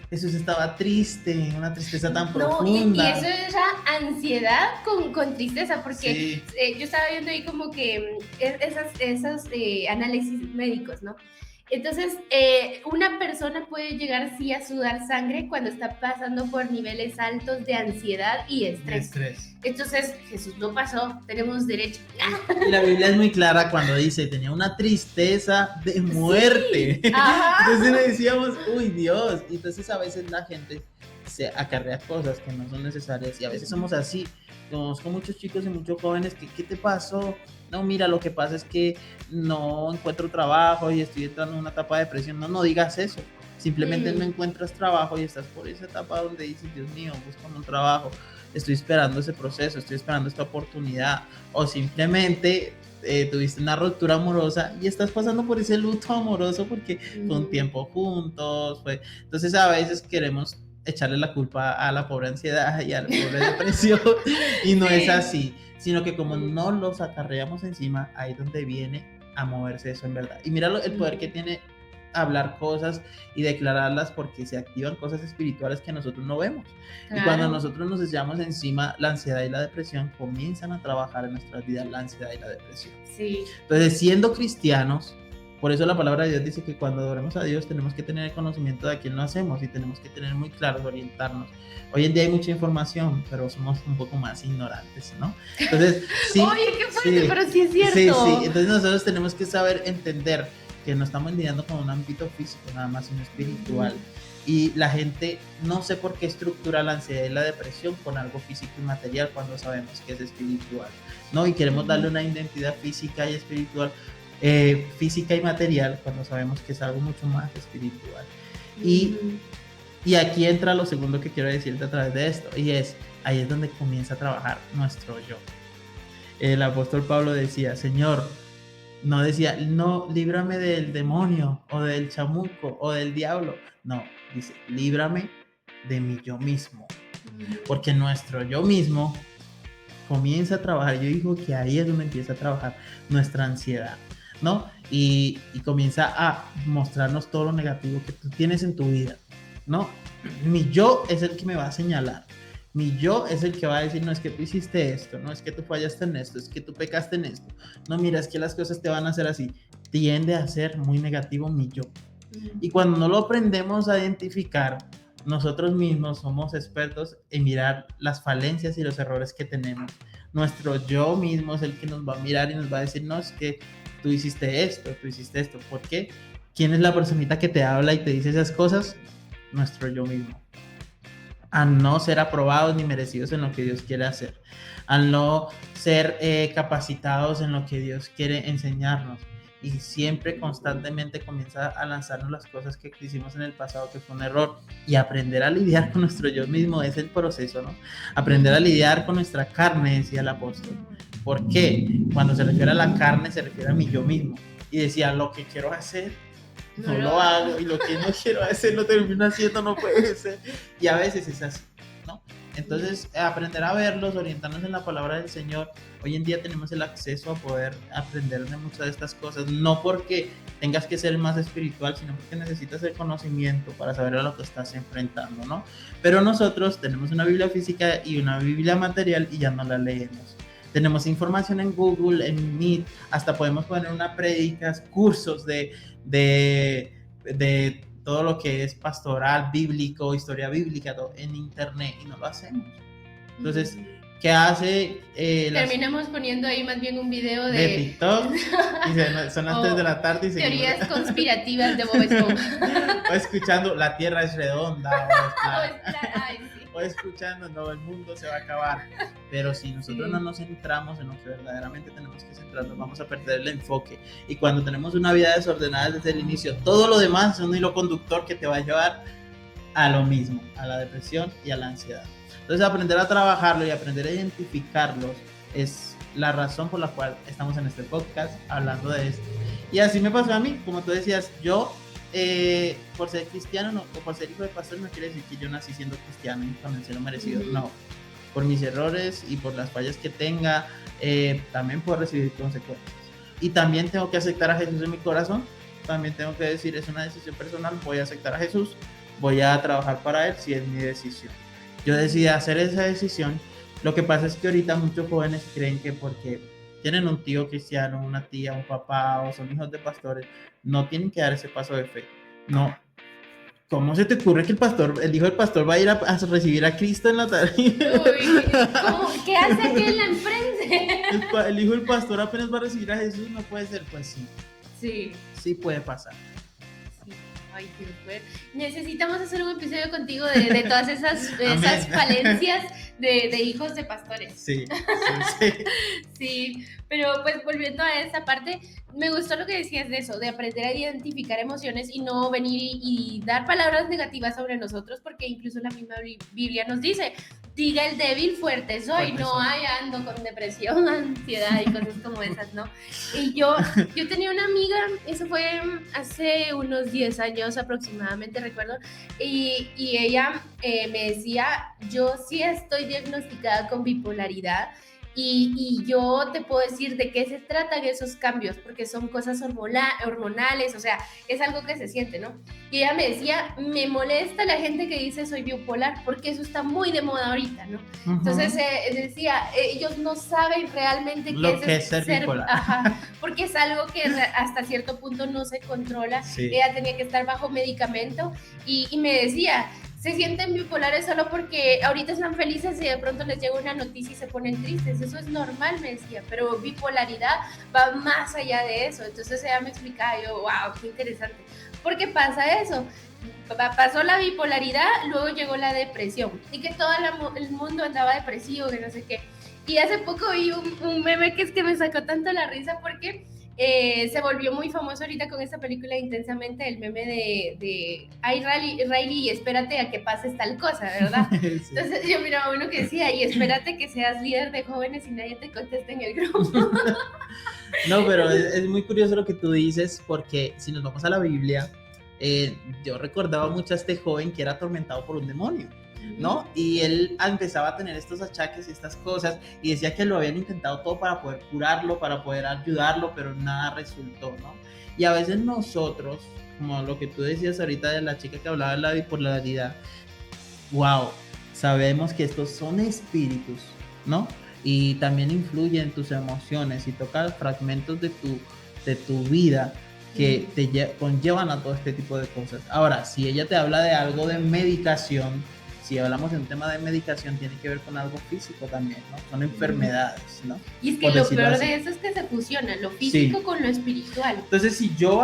Jesús estaba triste, una tristeza tan profunda. Y eso era ansiedad con tristeza, porque yo estaba viendo ahí como que esos análisis médicos, ¿no? Entonces, una persona puede llegar sí a sudar sangre cuando está pasando por niveles altos de ansiedad y estrés. Entonces, Jesús no pasó, tenemos derecho. Y la Biblia es muy clara cuando dice, tenía una tristeza de muerte. Entonces le decíamos, uy, Dios. Y entonces a veces la gente se acarrea cosas que no son necesarias y a veces somos así. Conozco muchos chicos y muchos jóvenes que, ¿qué te pasó? No, mira, lo que pasa es que no encuentro trabajo y estoy entrando en una etapa de depresión. No digas eso. Simplemente no encuentras trabajo y estás por esa etapa donde dices, Dios mío, búscame un trabajo. Estoy esperando ese proceso, estoy esperando esta oportunidad. O simplemente tuviste una ruptura amorosa y estás pasando por ese luto amoroso porque fue un tiempo juntos. Entonces a veces queremos echarle la culpa a la pobre ansiedad y a la pobre depresión y no es así, sino que como no los acarreamos encima, ahí es donde viene a moverse eso en verdad. Y mira el poder que tiene hablar cosas y declararlas porque se activan cosas espirituales que nosotros no vemos. Claro. Y cuando nosotros nos echamos encima, la ansiedad y la depresión comienzan a trabajar en nuestras vidas, la ansiedad y la depresión. Sí. Entonces, siendo cristianos, Por eso la palabra de Dios dice que cuando adoremos a Dios tenemos que tener el conocimiento de a quién lo hacemos y tenemos que tener muy claro, orientarnos. Hoy en día hay mucha información, pero somos un poco más ignorantes, ¿no? Entonces, sí. Oye, qué fuerte, sí, pero sí es cierto. Sí. Entonces nosotros tenemos que saber entender que no estamos lidiando con un ámbito físico nada más, sino espiritual. Y la gente no sé por qué estructura la ansiedad y la depresión con algo físico y material cuando sabemos que es espiritual, ¿no? Y queremos darle una identidad física y espiritual, física y material, cuando sabemos que es algo mucho más espiritual. Y aquí entra lo segundo que quiero decirte a través de esto, y ahí es donde comienza a trabajar nuestro yo. El apóstol Pablo decía, Señor, no decía, no, líbrame del demonio, o del chamuco, o del diablo. No, dice, líbrame de mi yo mismo. Porque nuestro yo mismo comienza a trabajar. Yo digo que ahí es donde empieza a trabajar nuestra ansiedad, ¿no? Y comienza a mostrarnos todo lo negativo que tú tienes en tu vida, ¿no? Mi yo es el que me va a señalar. Mi yo es el que va a decir, no es que tú hiciste esto, no es que tú fallaste en esto, es que tú pecaste en esto. No, mira, es que las cosas te van a hacer así. Tiende a ser muy negativo mi yo. Y cuando no lo aprendemos a identificar, nosotros mismos somos expertos en mirar las falencias y los errores que tenemos. Nuestro yo mismo es el que nos va a mirar y nos va a decir, no, es que tú hiciste esto. ¿Por qué? ¿Quién es la personita que te habla y te dice esas cosas? Nuestro yo mismo. Al no ser aprobados ni merecidos en lo que Dios quiere hacer, al no ser capacitados en lo que Dios quiere enseñarnos, y siempre constantemente comienza a lanzarnos las cosas que hicimos en el pasado que fue un error, y aprender a lidiar con nuestro yo mismo es el proceso, ¿no? Aprender a lidiar con nuestra carne, decía el apóstol. ¿Por qué? Cuando se refiere a la carne se refiere a mi yo mismo, y decía, lo que quiero hacer no lo hago, y lo que no quiero hacer lo termino haciendo, no puede ser, y a veces es así, ¿no? Entonces, aprender a verlos, orientarnos en la palabra del Señor. Hoy en día tenemos el acceso a poder aprender de muchas de estas cosas, no porque tengas que ser más espiritual, sino porque necesitas el conocimiento para saber a lo que estás enfrentando, ¿no? Pero nosotros tenemos una Biblia física y una Biblia material y ya no la leemos. Tenemos información en Google, en Meet, hasta podemos poner una prédicas, cursos de todo lo que es pastoral, bíblico, historia bíblica, todo en internet, y no lo hacemos. Entonces, ¿qué hace? Terminamos poniendo ahí más bien un video de TikTok, y son las 3 de la tarde y teorías conspirativas de Bob Esponja. O escuchando La Tierra es redonda, o escuchando No, el mundo se va a acabar. Pero si nosotros no nos centramos en lo que verdaderamente tenemos que centrarnos, vamos a perder el enfoque. Y cuando tenemos una vida desordenada desde el inicio, todo lo demás es un hilo conductor que te va a llevar a lo mismo, a la depresión y a la ansiedad. Entonces, aprender a trabajarlo y aprender a identificarlos es la razón por la cual estamos en este podcast hablando de esto. Y así me pasó a mí, como tú decías, yo por ser cristiano o por ser hijo de pastor no quiere decir que yo nací siendo cristiano y con el cielo merecido, no. Por mis errores y por las fallas que tenga, también puedo recibir consecuencias. Y también tengo que aceptar a Jesús en mi corazón, también tengo que decir, es una decisión personal, voy a aceptar a Jesús, voy a trabajar para Él si es mi decisión. Yo decidí hacer esa decisión. Lo que pasa es que ahorita muchos jóvenes creen que porque tienen un tío cristiano, una tía, un papá o son hijos de pastores, no tienen que dar ese paso de fe. No. ¿Cómo se te ocurre que el hijo del pastor va a ir a recibir a Cristo en la tarde? ¿Qué hace aquí en la enfrente? El hijo del pastor apenas va a recibir a Jesús, no puede ser. Pues sí. Sí. Sí puede pasar. Ay, qué fuerte. Necesitamos hacer un episodio contigo de todas esas falencias de hijos de pastores. Sí. Sí, pero pues volviendo a esta parte, me gustó lo que decías de eso, de aprender a identificar emociones y no venir y dar palabras negativas sobre nosotros, porque incluso la misma Biblia nos dice, diga el débil, fuerte soy, no ando con depresión, ansiedad y cosas como esas, ¿no? Y yo tenía una amiga, eso fue hace unos 10 años aproximadamente, recuerdo, y ella me decía, yo sí estoy diagnosticada con bipolaridad, y yo te puedo decir de qué se tratan esos cambios, porque son cosas hormonales, o sea, es algo que se siente, ¿no? Y ella me decía, me molesta la gente que dice soy bipolar, porque eso está muy de moda ahorita, ¿no? Entonces decía, ellos no saben realmente lo qué que es es ser bipolar. ajá, porque es algo que hasta cierto punto no se controla. Sí. Ella tenía que estar bajo medicamento y me decía, se sienten bipolares solo porque ahorita están felices y de pronto les llega una noticia y se ponen tristes. Eso es normal, me decía, pero bipolaridad va más allá de eso. Entonces ella me explicaba, yo, wow, qué interesante. ¿Por qué pasa eso? Pasó la bipolaridad, luego llegó la depresión y que todo el mundo andaba depresivo, que no sé qué. Y hace poco vi un meme que es que me sacó tanto la risa porque se volvió muy famoso ahorita con esta película Intensamente, el meme de ay Riley, espérate a que pases tal cosa, ¿verdad? Sí. Entonces yo miraba uno que decía, y espérate que seas líder de jóvenes y nadie te conteste en el grupo. No, pero es muy curioso lo que tú dices, porque si nos vamos a la Biblia, yo recordaba mucho a este joven que era atormentado por un demonio, ¿no? Y él empezaba a tener estos achaques y estas cosas, y decía que lo habían intentado todo para poder curarlo, para poder ayudarlo, pero nada resultó, ¿no? Y a veces nosotros, como lo que tú decías ahorita de la chica que hablaba de la bipolaridad, wow, sabemos que estos son espíritus, ¿no? Y también influyen en tus emociones y tocan fragmentos de tu vida que te conllevan a todo este tipo de cosas. Ahora, si ella te habla de algo de medicación, si hablamos de un tema de medicación, tiene que ver con algo físico también, ¿no? Son enfermedades, ¿no? Y es que lo peor de eso es que se fusiona lo físico con lo espiritual. Entonces, si yo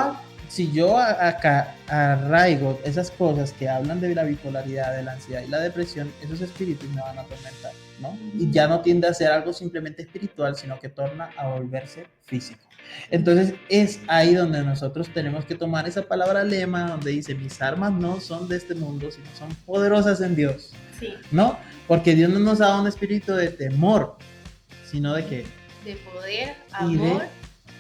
arraigo esas cosas que hablan de la bipolaridad, de la ansiedad y la depresión, esos espíritus me van a atormentar, ¿no? Y ya no tiende a ser algo simplemente espiritual, sino que torna a volverse físico. Entonces es ahí donde nosotros tenemos que tomar esa palabra lema donde dice, mis armas no son de este mundo, sino son poderosas en Dios, sí, ¿no? Porque Dios no nos ha dado un espíritu de temor, sino de que... de poder, amor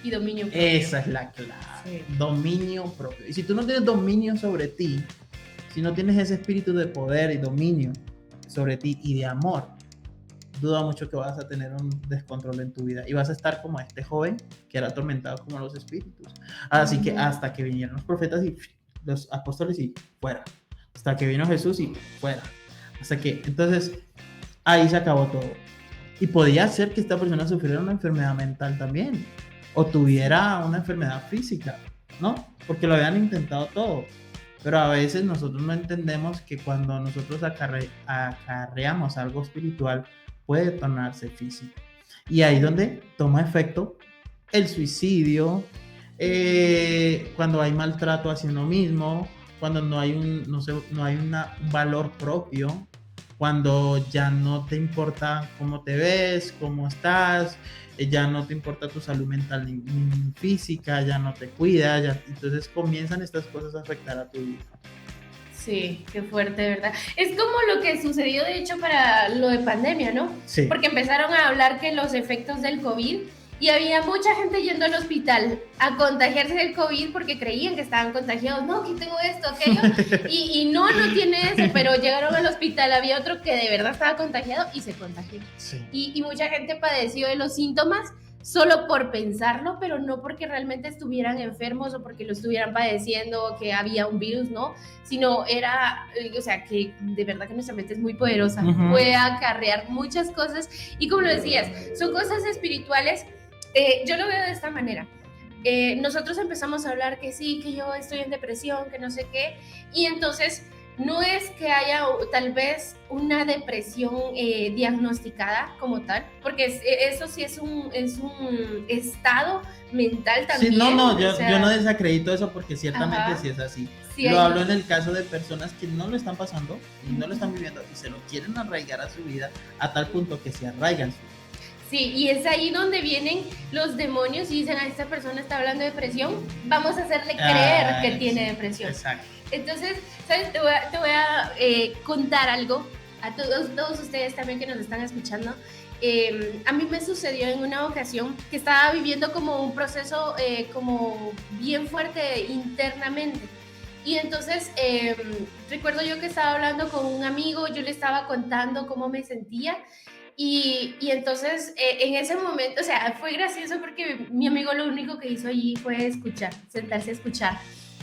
y dominio propio. Esa es la clave, sí. Dominio propio. Y si tú no tienes dominio sobre ti, si no tienes ese espíritu de poder y dominio sobre ti y de amor, duda mucho que vas a tener un descontrol en tu vida y vas a estar como este joven que era atormentado como los espíritus. Así que hasta que vinieron los profetas y los apóstoles y fuera. Hasta que vino Jesús y fuera. Hasta que, entonces, ahí se acabó todo. Y podía ser que esta persona sufriera una enfermedad mental también, o tuviera una enfermedad física, ¿no? Porque lo habían intentado todo. Pero a veces nosotros no entendemos que cuando nosotros acarreamos algo espiritual, puede tornarse físico. Y ahí es donde toma efecto el suicidio, cuando hay maltrato hacia uno mismo, cuando no hay un valor propio, cuando ya no te importa cómo te ves, cómo estás, ya no te importa tu salud mental ni física, ya no te cuidas, entonces comienzan estas cosas a afectar a tu vida. Sí, qué fuerte, ¿verdad? Es como lo que sucedió, de hecho, para lo de pandemia, ¿no? Sí. Porque empezaron a hablar que los efectos del COVID y había mucha gente yendo al hospital a contagiarse del COVID porque creían que estaban contagiados. No, que tengo esto, aquello. Y no tiene eso, pero llegaron al hospital, había otro que de verdad estaba contagiado y se contagió. Sí. Y mucha gente padeció de los síntomas solo por pensarlo, pero no porque realmente estuvieran enfermos o porque lo estuvieran padeciendo o que había un virus, ¿no? Sino era, o sea, que de verdad que nuestra mente es muy poderosa, puede acarrear muchas cosas y como lo decías, son cosas espirituales. Yo lo veo de esta manera. Nosotros empezamos a hablar que sí, que yo estoy en depresión, que no sé qué, y entonces no es que haya tal vez una depresión diagnosticada como tal, porque eso sí es un estado mental también. Sí, yo no desacredito eso porque ciertamente sí es así. Sí, lo hablo en el caso de personas que no lo están pasando y no lo están viviendo y se lo quieren arraigar a su vida a tal punto que se arraigan su vida. Sí, y es ahí donde vienen los demonios y dicen, esta persona está hablando de depresión, vamos a hacerle creer que tiene depresión. Exacto. Entonces, ¿sabes? Te voy a contar algo a todos ustedes también que nos están escuchando. A mí me sucedió en una ocasión que estaba viviendo como un proceso como bien fuerte internamente. Y entonces recuerdo yo que estaba hablando con un amigo, yo le estaba contando cómo me sentía Y entonces, en ese momento, o sea, fue gracioso porque mi amigo lo único que hizo allí fue escuchar, sentarse a escuchar.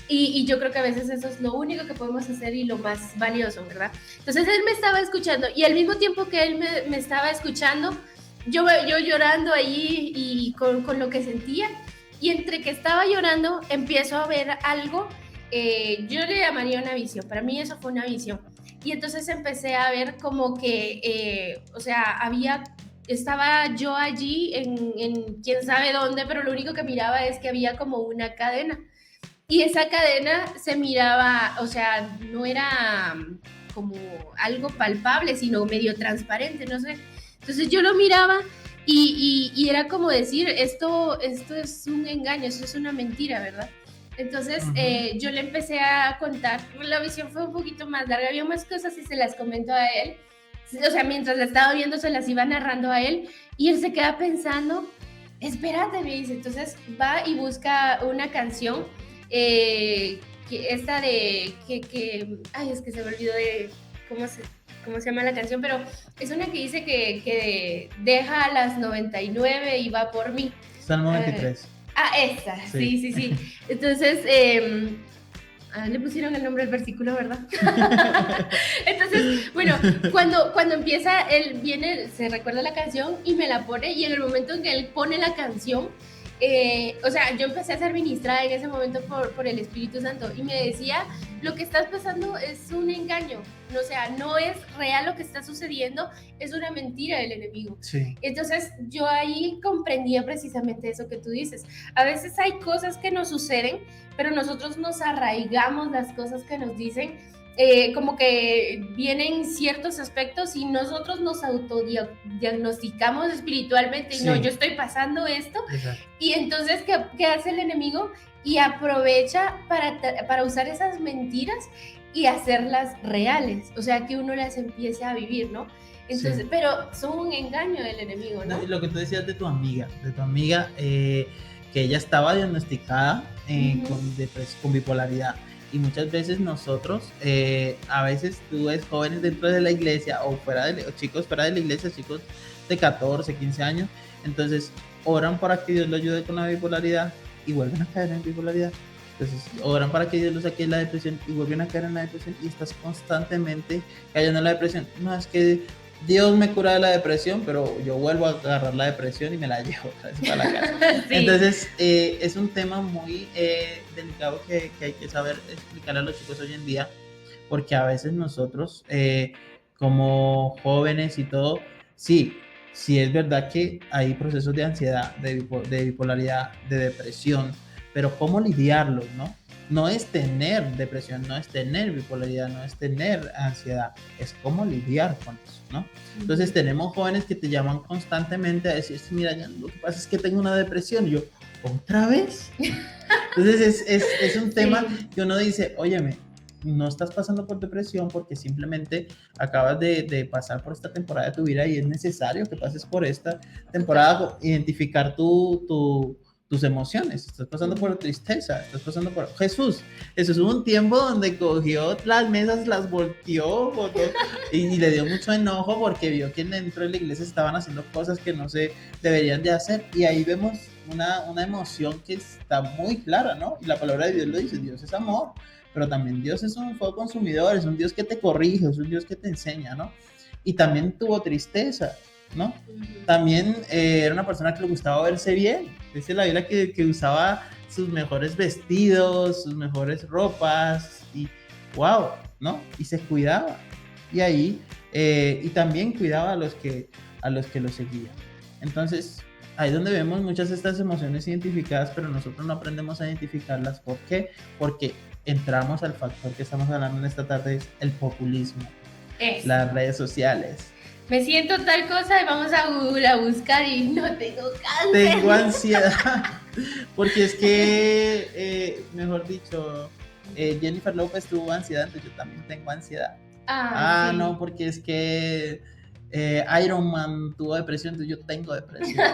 Y yo creo que a veces eso es lo único que podemos hacer y lo más valioso, ¿verdad? Entonces él me estaba escuchando y al mismo tiempo que él me estaba escuchando, yo llorando allí y con lo que sentía. Y entre que estaba llorando, empiezo a ver algo, yo le llamaría una visión, para mí eso fue una visión. Y entonces empecé a ver como que, o sea, estaba yo allí en quién sabe dónde, pero lo único que miraba es que había como una cadena. Y esa cadena se miraba, o sea, no era como algo palpable, sino medio transparente, no sé. Entonces yo lo miraba y era como decir, esto es un engaño, esto es una mentira, ¿verdad? Entonces yo le empecé a contar, la visión fue un poquito más larga, había más cosas y se las comento a él, o sea, mientras la estaba viendo se las iba narrando a él y él se queda pensando, espérate, me dice, entonces va y busca una canción, esta de, ay, es que se me olvidó de cómo se llama la canción, pero es una que dice que deja a las 99 y va por mí. Salmo 23. Esta, sí. Entonces, le pusieron el nombre del versículo, ¿verdad? Entonces, bueno, cuando empieza, él viene, se recuerda la canción y me la pone, y en el momento en que él pone la canción, o sea, yo empecé a ser ministrada en ese momento por el Espíritu Santo y me decía, lo que estás pasando es un engaño, o sea, no es real lo que está sucediendo, es una mentira del enemigo. Sí. Entonces yo ahí comprendía precisamente eso que tú dices. A veces hay cosas que nos suceden, pero nosotros nos arraigamos las cosas que nos dicen, como que vienen ciertos aspectos y nosotros nos autodiagnosticamos espiritualmente y Sí. no, yo estoy pasando esto. Exacto. Y entonces, ¿qué hace el enemigo? Y aprovecha para usar esas mentiras y hacerlas reales, o sea, que uno las empiece a vivir, ¿no? Entonces, Sí. pero son un engaño del enemigo, ¿no? Lo que tú decías de tu amiga, que ella estaba diagnosticada con bipolaridad. Y muchas veces nosotros, a veces tú ves jóvenes dentro de la iglesia o chicos fuera de la iglesia, chicos de 14, 15 años, entonces oran para que Dios lo ayude con la bipolaridad y vuelven a caer en bipolaridad. Entonces oran para que Dios los saque de la depresión y vuelven a caer en la depresión y estás constantemente cayendo en la depresión. No, es que Dios me cura de la depresión, pero yo vuelvo a agarrar la depresión y me la llevo otra vez para la casa. Sí. Entonces, es un tema muy delicado que hay que saber explicar a los chicos hoy en día, porque a veces nosotros, como jóvenes y todo, sí es verdad que hay procesos de ansiedad, de bipolaridad, de depresión, pero ¿cómo lidiarlos, no? No es tener depresión, no es tener bipolaridad, no es tener ansiedad, es cómo lidiar con eso, ¿no? Entonces tenemos jóvenes que te llaman constantemente a decir, mira, ya, lo que pasa es que tengo una depresión, y yo, ¿otra vez? Entonces es un tema que uno dice, óyeme, no estás pasando por depresión porque simplemente acabas de pasar por esta temporada de tu vida y es necesario que pases por esta temporada, identificar tus emociones, estás pasando por tristeza, estás pasando por... Jesús hubo un tiempo donde cogió las mesas, las volteó y le dio mucho enojo porque vio que dentro de la iglesia estaban haciendo cosas que no se deberían de hacer, y ahí vemos una emoción que está muy clara, ¿no? Y la palabra de Dios lo dice, Dios es amor, pero también Dios es un fuego consumidor, es un Dios que te corrige, es un Dios que te enseña, ¿no? Y también tuvo tristeza, ¿no? También era una persona que le gustaba verse bien. Dice la Biblia que usaba sus mejores vestidos, sus mejores ropas y wow, ¿no? Y se cuidaba. Y ahí, y también cuidaba a los que lo seguían. Entonces, ahí es donde vemos muchas de estas emociones identificadas, pero nosotros no aprendemos a identificarlas. ¿Por qué? Porque entramos al factor que estamos hablando en esta tarde, es el populismo. Las redes sociales. Me siento tal cosa y vamos a Google a buscar y no tengo cáncer. Tengo ansiedad. Porque es que, mejor dicho, Jennifer López tuvo ansiedad, entonces yo también tengo ansiedad. Sí. No, porque es que Iron Man tuvo depresión, entonces yo tengo depresión.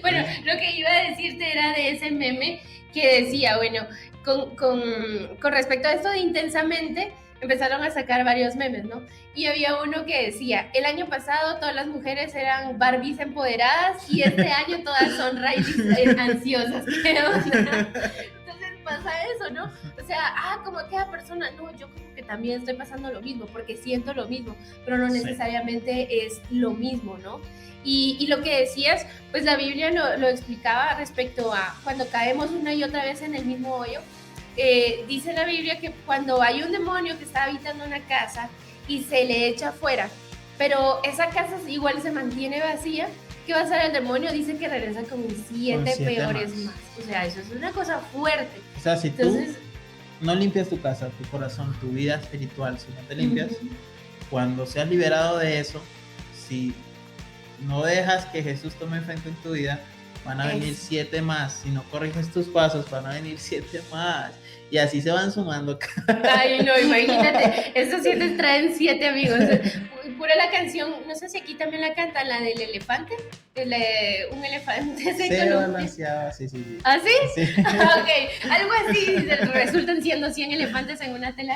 Bueno, lo que iba a decirte era de ese meme que decía, bueno, con respecto a esto de intensamente, empezaron a sacar varios memes, ¿no? Y había uno que decía, el año pasado todas las mujeres eran Barbies empoderadas y este año todas son Riley ansiosas. ¿Qué onda? Entonces pasa eso, ¿no? O sea, como aquella persona, no, yo como que también estoy pasando lo mismo, porque siento lo mismo, pero no necesariamente es lo mismo, ¿no? Y lo que decías, pues la Biblia lo explicaba respecto a cuando caemos una y otra vez en el mismo hoyo. Dice la Biblia que cuando hay un demonio que está habitando una casa y se le echa afuera, pero esa casa igual se mantiene vacía, ¿qué va a hacer el demonio? Dice que regresa con 7 peores más. O sea, eso es una cosa fuerte. O sea, si entonces, tú no limpias tu casa, tu corazón, tu vida espiritual, si no te limpias, cuando seas liberado de eso, si no dejas que Jesús tome frente en tu vida, van a venir 7 más. Si no corriges tus pasos, van a venir 7 más. Y así se van sumando. Ay, no, imagínate, estos 7 traen 7 amigos. Pura la canción, no sé si aquí también la cantan, la del elefante. Un elefante se balanceaba, sí. ¿Ah, sí? Sí. Ok, algo así, resultan siendo 100 elefantes en una tela.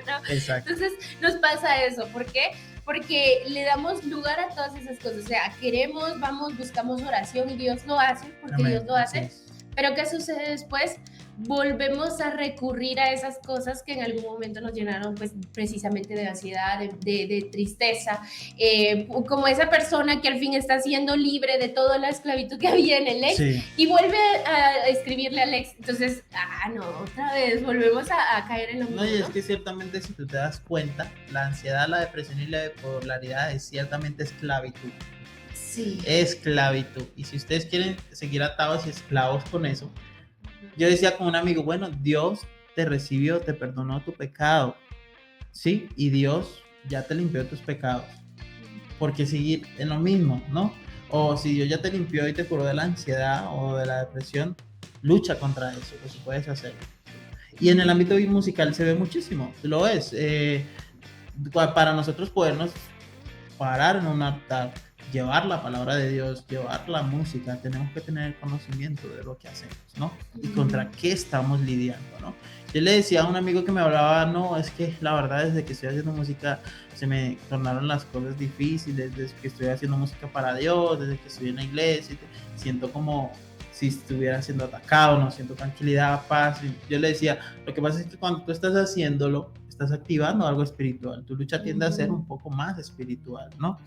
¿No? Exacto. Entonces nos pasa eso, ¿por qué? Porque le damos lugar a todas esas cosas, o sea, queremos, vamos, buscamos oración y Dios lo hace, porque Amén. Dios lo hace, pero ¿qué sucede después? Volvemos a recurrir a esas cosas que en algún momento nos llenaron pues precisamente de ansiedad, de tristeza, como esa persona que al fin está siendo libre de toda la esclavitud que había en el ex y vuelve a escribirle al ex, entonces, no, otra vez volvemos a caer en lo mismo. No, y es que ciertamente si tú te das cuenta, la ansiedad, la depresión y la bipolaridad es ciertamente esclavitud. Sí. Esclavitud. Y si ustedes quieren seguir atados y esclavos con eso, yo decía con un amigo, bueno, Dios te recibió, te perdonó tu pecado, ¿sí? Y Dios ya te limpió tus pecados. ¿Por qué seguir en lo mismo, no? O si Dios ya te limpió y te curó de la ansiedad o de la depresión, lucha contra eso, pues puedes hacerlo. Y en el ámbito musical se ve muchísimo, lo ves. Para nosotros podernos parar en un altar, llevar la palabra de Dios, llevar la música, tenemos que tener conocimiento de lo que hacemos, ¿no? Y contra qué estamos lidiando, ¿no? Yo le decía a un amigo que me hablaba, no, es que la verdad desde que estoy haciendo música se me tornaron las cosas difíciles, desde que estoy haciendo música para Dios, desde que estoy en la iglesia, siento como si estuviera siendo atacado, no siento tranquilidad, paz. Y yo le decía, lo que pasa es que cuando tú estás haciéndolo, estás activando algo espiritual, tu lucha tiende a ser un poco más espiritual, ¿no?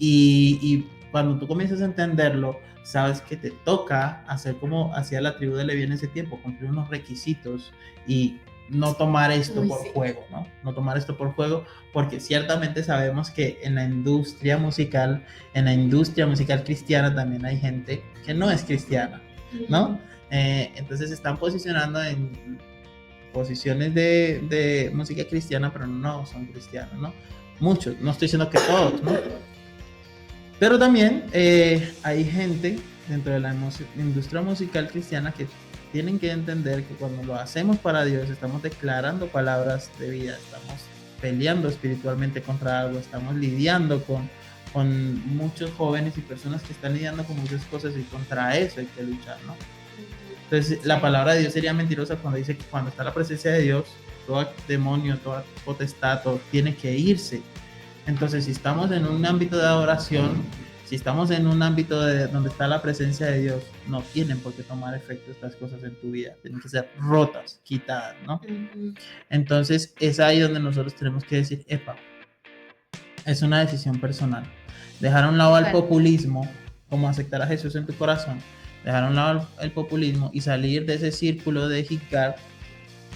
Y cuando tú comienzas a entenderlo, sabes que te toca hacer como hacía la tribu de Leví en ese tiempo, cumplir unos requisitos y no tomar esto por juego, ¿no? No tomar esto por juego, porque ciertamente sabemos que en la industria musical cristiana también hay gente que no es cristiana, ¿no? Entonces se están posicionando en posiciones de música cristiana, pero no son cristianos, ¿no? Muchos, no estoy diciendo que todos, ¿no? Pero también hay gente dentro de la industria musical cristiana que tienen que entender que cuando lo hacemos para Dios estamos declarando palabras de vida, estamos peleando espiritualmente contra algo, estamos lidiando con muchos jóvenes y personas que están lidiando con muchas cosas y contra eso hay que luchar, ¿no? Entonces la palabra de Dios sería mentirosa cuando dice que cuando está la presencia de Dios, todo demonio, toda potestad, todo tiene que irse. Entonces, si estamos en un ámbito de adoración, si estamos en un ámbito donde está la presencia de Dios, no tienen por qué tomar efecto estas cosas en tu vida, tienen que ser rotas, quitadas, ¿no? Entonces, es ahí donde nosotros tenemos que decir, epa, es una decisión personal. Dejar a un lado el populismo, como aceptar a Jesús en tu corazón, dejar a un lado el populismo y salir de ese círculo de Hikar.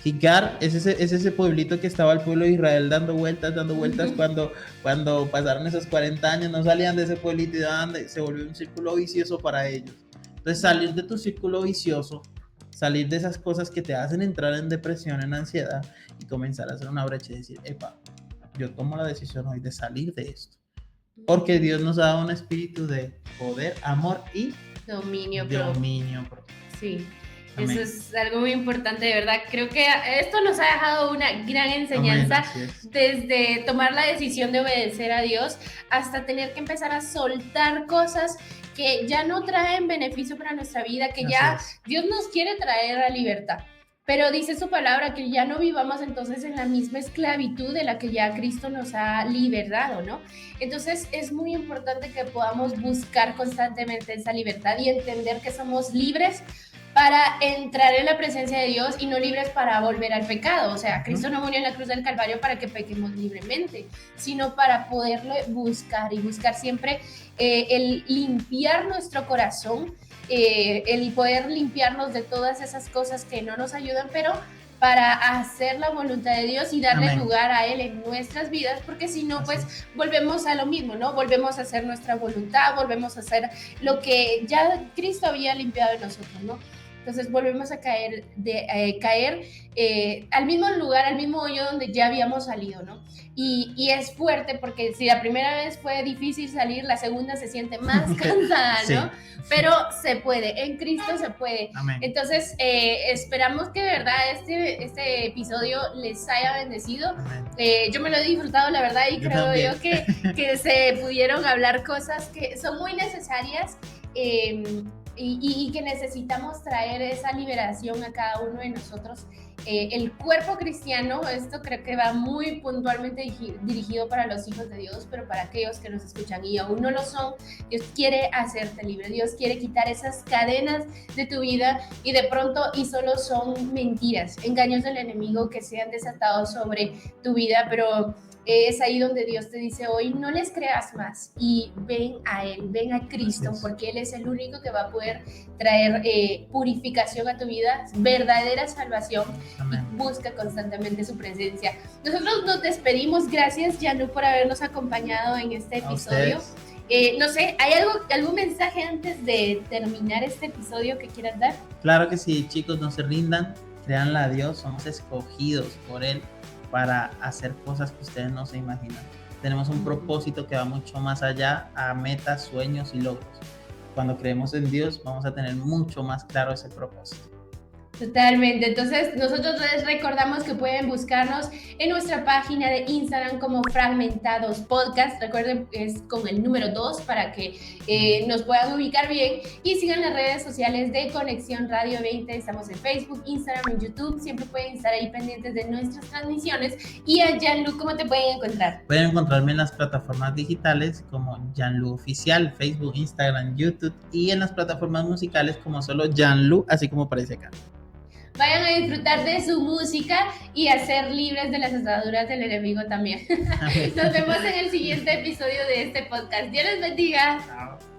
Hikar es ese pueblito que estaba el pueblo de Israel dando vueltas cuando pasaron esos 40 años, no salían de ese pueblito y se volvió un círculo vicioso para ellos. Entonces salir de tu círculo vicioso, salir de esas cosas que te hacen entrar en depresión, en ansiedad y comenzar a hacer una brecha y decir, epa, yo tomo la decisión hoy de salir de esto. Porque Dios nos ha dado un espíritu de poder, amor y dominio propio. Sí. Amén. Eso es algo muy importante, de verdad. Creo que esto nos ha dejado una gran enseñanza. Amén, desde tomar la decisión de obedecer a Dios hasta tener que empezar a soltar cosas que ya no traen beneficio para nuestra vida, que ya Dios nos quiere traer a libertad. pero dice su palabra que ya no vivamos entonces en la misma esclavitud de la que ya Cristo nos ha liberado, ¿no? Entonces es muy importante que podamos buscar constantemente esa libertad y entender que somos libres para entrar en la presencia de Dios y no libres para volver al pecado. O sea, Cristo no murió en la cruz del Calvario para que pequemos libremente, sino para poderlo buscar y buscar siempre el limpiar nuestro corazón, el poder limpiarnos de todas esas cosas que no nos ayudan, pero para hacer la voluntad de Dios y darle Amén. lugar a Él en nuestras vidas, porque si no, pues volvemos a lo mismo, ¿no? Volvemos a hacer nuestra voluntad, volvemos a hacer lo que ya Cristo había limpiado de nosotros, ¿no? Entonces volvemos a caer al mismo lugar, al mismo hoyo donde ya habíamos salido, ¿no? Y es fuerte porque si la primera vez fue difícil salir, la segunda se siente más cansada, ¿no? Sí. Pero se puede, en Cristo se puede. Amén. Entonces esperamos que de verdad este episodio les haya bendecido. Yo me lo he disfrutado, la verdad, y creo yo que se pudieron hablar cosas que son muy necesarias. Y que necesitamos traer esa liberación a cada uno de nosotros. El cuerpo cristiano, esto creo que va muy puntualmente dirigido para los hijos de Dios, pero para aquellos que nos escuchan y aún no lo son, Dios quiere hacerte libre, Dios quiere quitar esas cadenas de tu vida y de pronto y solo son mentiras, engaños del enemigo que se han desatado sobre tu vida, pero es ahí donde Dios te dice hoy, no les creas más y ven a Él, ven a Cristo, porque Él es el único que va a poder traer purificación a tu vida, verdadera salvación. Amén. Y busca constantemente su presencia. Nosotros nos despedimos, gracias Janu por habernos acompañado en este episodio. No sé, ¿hay algún mensaje antes de terminar este episodio que quieras dar? Claro que sí, chicos, no se rindan, créanle a Dios, somos escogidos por Él para hacer cosas que ustedes no se imaginan. Tenemos un propósito que va mucho más allá a metas, sueños y logros. Cuando creemos en Dios, vamos a tener mucho más claro ese propósito. Totalmente, entonces nosotros les recordamos que pueden buscarnos en nuestra página de Instagram como Fragmentados Podcast, recuerden es con el número 2 para que nos puedan ubicar bien y sigan las redes sociales de Conexión Radio 20, estamos en Facebook, Instagram, en YouTube, siempre pueden estar ahí pendientes de nuestras transmisiones. Y a Jean-Luc, ¿cómo te pueden encontrar? Pueden encontrarme en las plataformas digitales como Jean-Luc Oficial, Facebook, Instagram, YouTube y en las plataformas musicales como solo Jean-Luc, así como aparece acá. Vayan a disfrutar de su música y a ser libres de las ataduras del enemigo también. Nos vemos en el siguiente episodio de este podcast. Dios les bendiga. Chao.